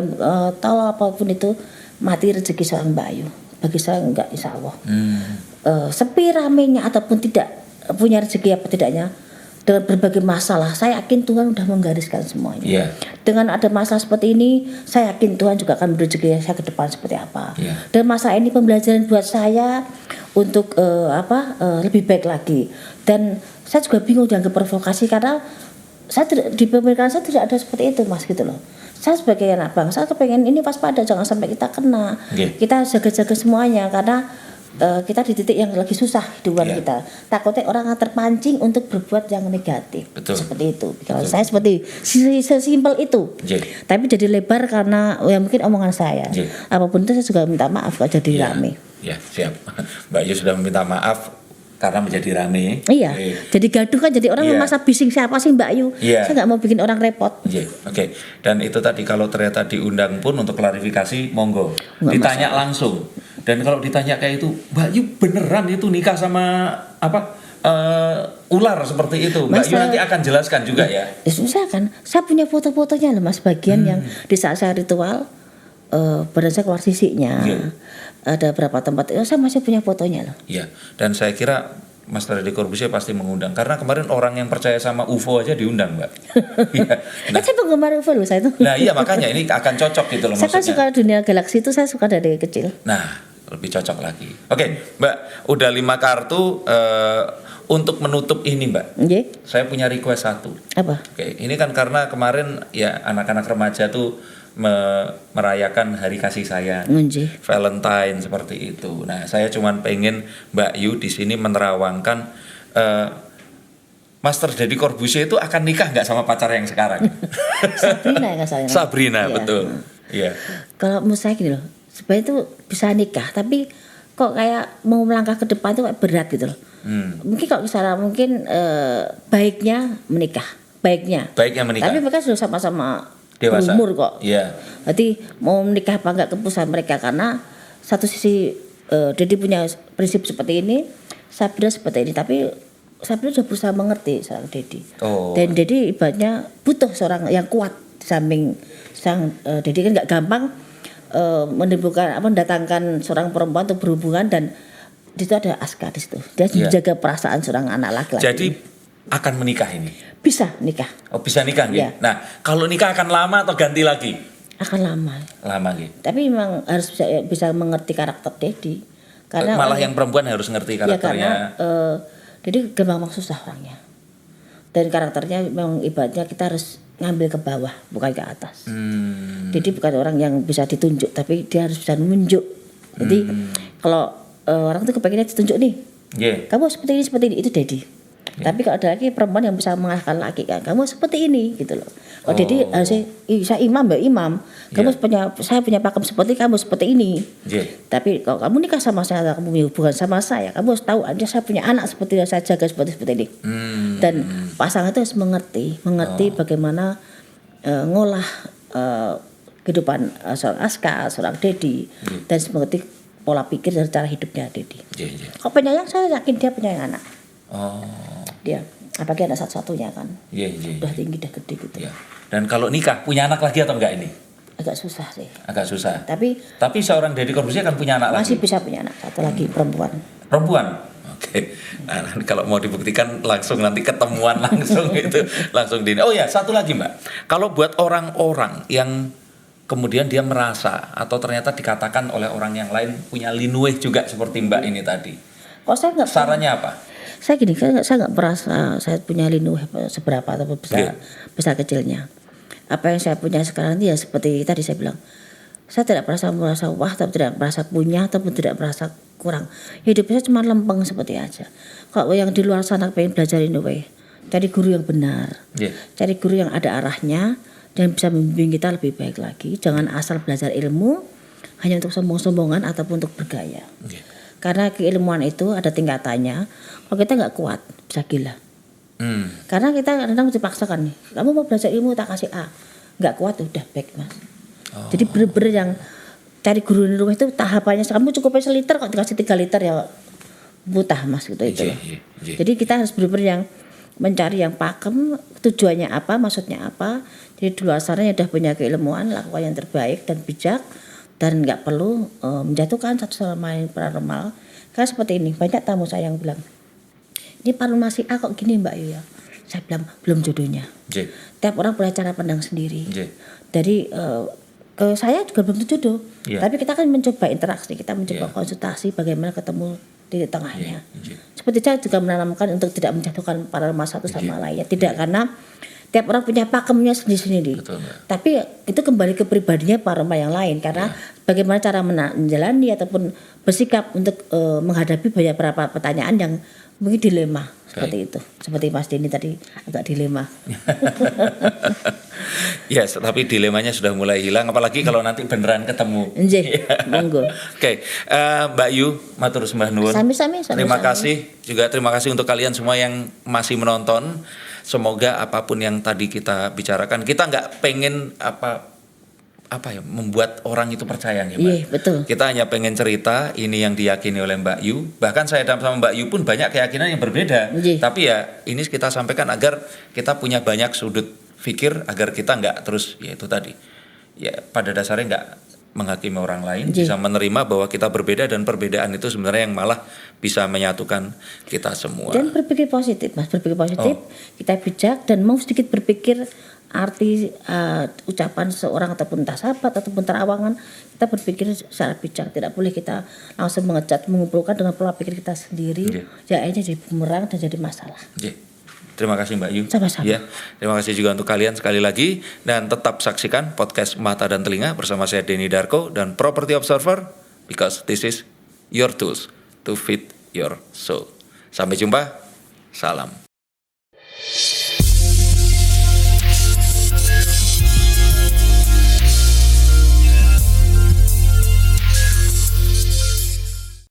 tahu apapun itu, mati rezeki seorang Mbak Ayu. Bagi saya enggak, insya Allah. Sepi ramenya ataupun tidak punya rezeki apa tidaknya, dengan berbagai masalah, saya yakin Tuhan sudah menggariskan semuanya. Dengan ada masalah seperti ini, saya yakin Tuhan juga akan beri rezeki saya ke depan seperti apa. Dan masalah ini pembelajaran buat saya untuk lebih baik lagi. Dan saya juga bingung dengan provokasi, karena saya di pemikiran saya tidak ada seperti itu, Mas, gitu loh. Saya sebagai anak bangsa kepengen ini waspada, jangan sampai kita kena. Kita jaga-jaga semuanya, karena kita di titik yang lagi susah hidupan kita. Takutnya orang akan terpancing untuk berbuat yang negatif. Seperti itu. Kalau saya seperti sesimpel itu. Tapi jadi lebar karena mungkin omongan saya. Apapun itu saya juga minta maaf kalau jadi rame. Siap. Mbak Yu sudah meminta maaf karena menjadi rame. Jadi gaduh kan, jadi orang masa bising siapa sih Mbak Yu. Saya nggak mau bikin orang repot. Oke. Dan itu tadi kalau ternyata diundang pun untuk klarifikasi, monggo. Ditanya langsung. Dan kalau ditanya kayak itu, Mbak Yu beneran itu nikah sama ular seperti itu? Mbak Yu nanti akan jelaskan juga ya. Susah kan? Saya punya foto-fotonya loh, Mas, bagian yang di saat saya ritual badan saya keluar sisiknya. Ada berapa tempat, saya masih punya fotonya loh. Dan saya kira Mas Deddy Corbuzier pasti mengundang, karena kemarin orang yang percaya sama UFO aja diundang, Mbak. Saya penggemar UFO loh saya itu. Nah iya, makanya ini akan cocok gitu loh maksudnya. Saya kan suka dunia galaksi itu, saya suka dari kecil. Nah, lebih cocok lagi. Oke, Mbak, udah 5 kartu. Untuk menutup ini, Mbak, saya punya request satu. Apa? Oke, ini kan karena kemarin ya anak-anak remaja tuh merayakan hari kasih sayang, Valentine seperti itu. Nah, saya cuman pengen Mbak Yu di sini menerawangkan, Master Deddy Corbuzier itu akan nikah nggak sama pacar yang sekarang? Sabrina ya, saya. Sabrina, betul. Kalau menurut saya gini loh, sebenarnya itu bisa nikah, tapi kok kayak mau melangkah ke depan itu berat gitu loh. Mungkin kalau misalnya baiknya menikah. Tapi mereka sudah sama-sama dewasa, berumur kok. Berarti mau menikah apa enggak keputusan mereka, karena satu sisi Deddy punya prinsip seperti ini, Sabrina seperti ini, tapi Sabrina sudah berusaha mengerti seorang Deddy. Dan Deddy ibaratnya butuh seorang yang kuat di samping sang Deddy kan enggak gampang mendatangkan seorang perempuan untuk berhubungan, dan di situ ada Aska di situ. Dia menjaga perasaan seorang anak laki-laki. Jadi akan menikah ini? Bisa nikah. Bisa nikah gitu. Nah, kalau nikah akan lama atau ganti lagi? Akan lama. Lama gitu. Tapi memang harus bisa mengerti karakter Deddy. Karena malah yang perempuan harus ngerti karakternya. Karena Deddy gampang susah orangnya. Dan karakternya memang ibaratnya kita harus ngambil ke bawah, bukan ke atas. Deddy bukan orang yang bisa ditunjuk, tapi dia harus bisa menunjuk. Jadi kalau orang tuh kepengennya ditunjuk nih, kamu seperti ini, itu Deddy. Tapi kalau ada lagi perempuan yang bisa mengalahkan laki, kan kamu seperti ini gitu loh. Kalau Deddy harusnya saya imam, Mbak Imam, saya punya pakem seperti kamu seperti ini. Tapi kalau kamu nikah sama saya, kamu hubungan sama saya, kamu harus tahu aja saya punya anak seperti yang saya jaga seperti ini. Dan pasangan itu harus mengerti bagaimana ngolah kehidupan seorang Aska, seorang Deddy, dan mengerti pola pikir dan cara hidupnya Deddy. Kalau penyayang, saya yakin dia penyayang anak. Dia Apalagi anak satu-satunya kan. Iya. Udah tinggi, udah gede gitu. Iya. Dan kalau nikah punya anak lagi atau enggak ini? Agak susah sih. Agak susah. Tapi seorang Deddy Corbuzier akan punya anak masih lagi. bisa punya anak satu lagi perempuan. Perempuan. Oke. Nah, kalau mau dibuktikan langsung nanti ketemuan langsung itu langsung di. Oh ya, satu lagi Mbak. Kalau buat orang-orang yang kemudian dia merasa atau ternyata dikatakan oleh orang yang lain punya linueh juga seperti Mbak ini tadi. Kok saya nggak? Sarannya apa? Saya gini, saya nggak merasa saya punya linueh seberapa atau besar kecilnya. Apa yang saya punya sekarang ini ya seperti tadi saya bilang, saya tidak merasa wah, tapi tidak merasa punya ataupun tidak merasa kurang. Hidup saya cuma lempeng seperti aja. Kalau yang di luar sana pengen belajar linueh, cari guru yang benar, cari guru yang ada arahnya dan bisa membimbing kita lebih baik lagi. Jangan asal belajar ilmu hanya untuk sombong-sombongan ataupun untuk bergaya. Karena keilmuan itu ada tingkatannya. Kalau kita nggak kuat bisa gila. Karena kita kadang dipaksakan nih. Kamu mau belajar ilmu tak kasih A, nggak kuat udah back mas. Jadi bener-bener yang cari guru di rumah itu tahapannya. Kamu cukup seliter kok dikasih 3 liter ya butah mas gitu itu. Jadi kita harus bener-bener yang mencari yang pakem, tujuannya apa, maksudnya apa. Jadi di luar sana udah punya keilmuan, lakukan yang terbaik dan bijak. Dan nggak perlu menjatuhkan satu sama lain paranormal. Karena seperti ini, banyak tamu saya yang bilang, ini paranormal si A kok gini Mbak Yu ya. Saya bilang belum jodohnya. Tiap orang punya cara pandang sendiri. Dari ke saya juga belum tentu jodoh. Tapi kita kan mencoba interaksi, kita mencoba konsultasi bagaimana ketemu di tengahnya. Seperti saya juga menanamkan untuk tidak menjatuhkan paranormal satu sama lainnya. Tidak karena tiap orang punya pakemnya sendiri-sendiri. Tapi itu kembali ke pribadinya paranormal yang lain karena bagaimana cara menjalani ataupun bersikap untuk menghadapi beberapa pertanyaan yang mungkin dilema seperti itu. Seperti Mas Denny tadi agak dilema. Yes, tapi dilemanya sudah mulai hilang apalagi kalau nanti beneran ketemu. Monggo. Oke, Mbak Yu, matur sembah nuwun. Sami-sami. Terima kasih juga terima kasih untuk kalian semua yang masih menonton. Semoga apapun yang tadi kita bicarakan, kita nggak pengen membuat orang itu percaya ya Mbak. Iya, betul. Kita hanya pengen cerita ini yang diyakini oleh Mbak Yu. Bahkan saya sama Mbak Yu pun banyak keyakinan yang berbeda. Tapi ya ini kita sampaikan agar kita punya banyak sudut pikir agar kita nggak terus ya itu tadi. Ya pada dasarnya nggak menghakimi orang lain, bisa menerima bahwa kita berbeda dan perbedaan itu sebenarnya yang malah bisa menyatukan kita semua. Dan berpikir positif Mas, berpikir positif, kita bijak dan mau sedikit berpikir arti ucapan seorang ataupun entah sahabat ataupun terawangan, kita berpikir secara bijak, tidak boleh kita langsung mengecat, mengumpulkan dengan pola pikir kita sendiri, ya akhirnya jadi bumerang dan jadi masalah. Terima kasih Mbak Yu. Sama-sama. Ya, terima kasih juga untuk kalian sekali lagi dan tetap saksikan podcast Mata dan Telinga bersama saya Denny Darko dan Property Observer because this is your tools to feed your soul. Sampai jumpa. Salam.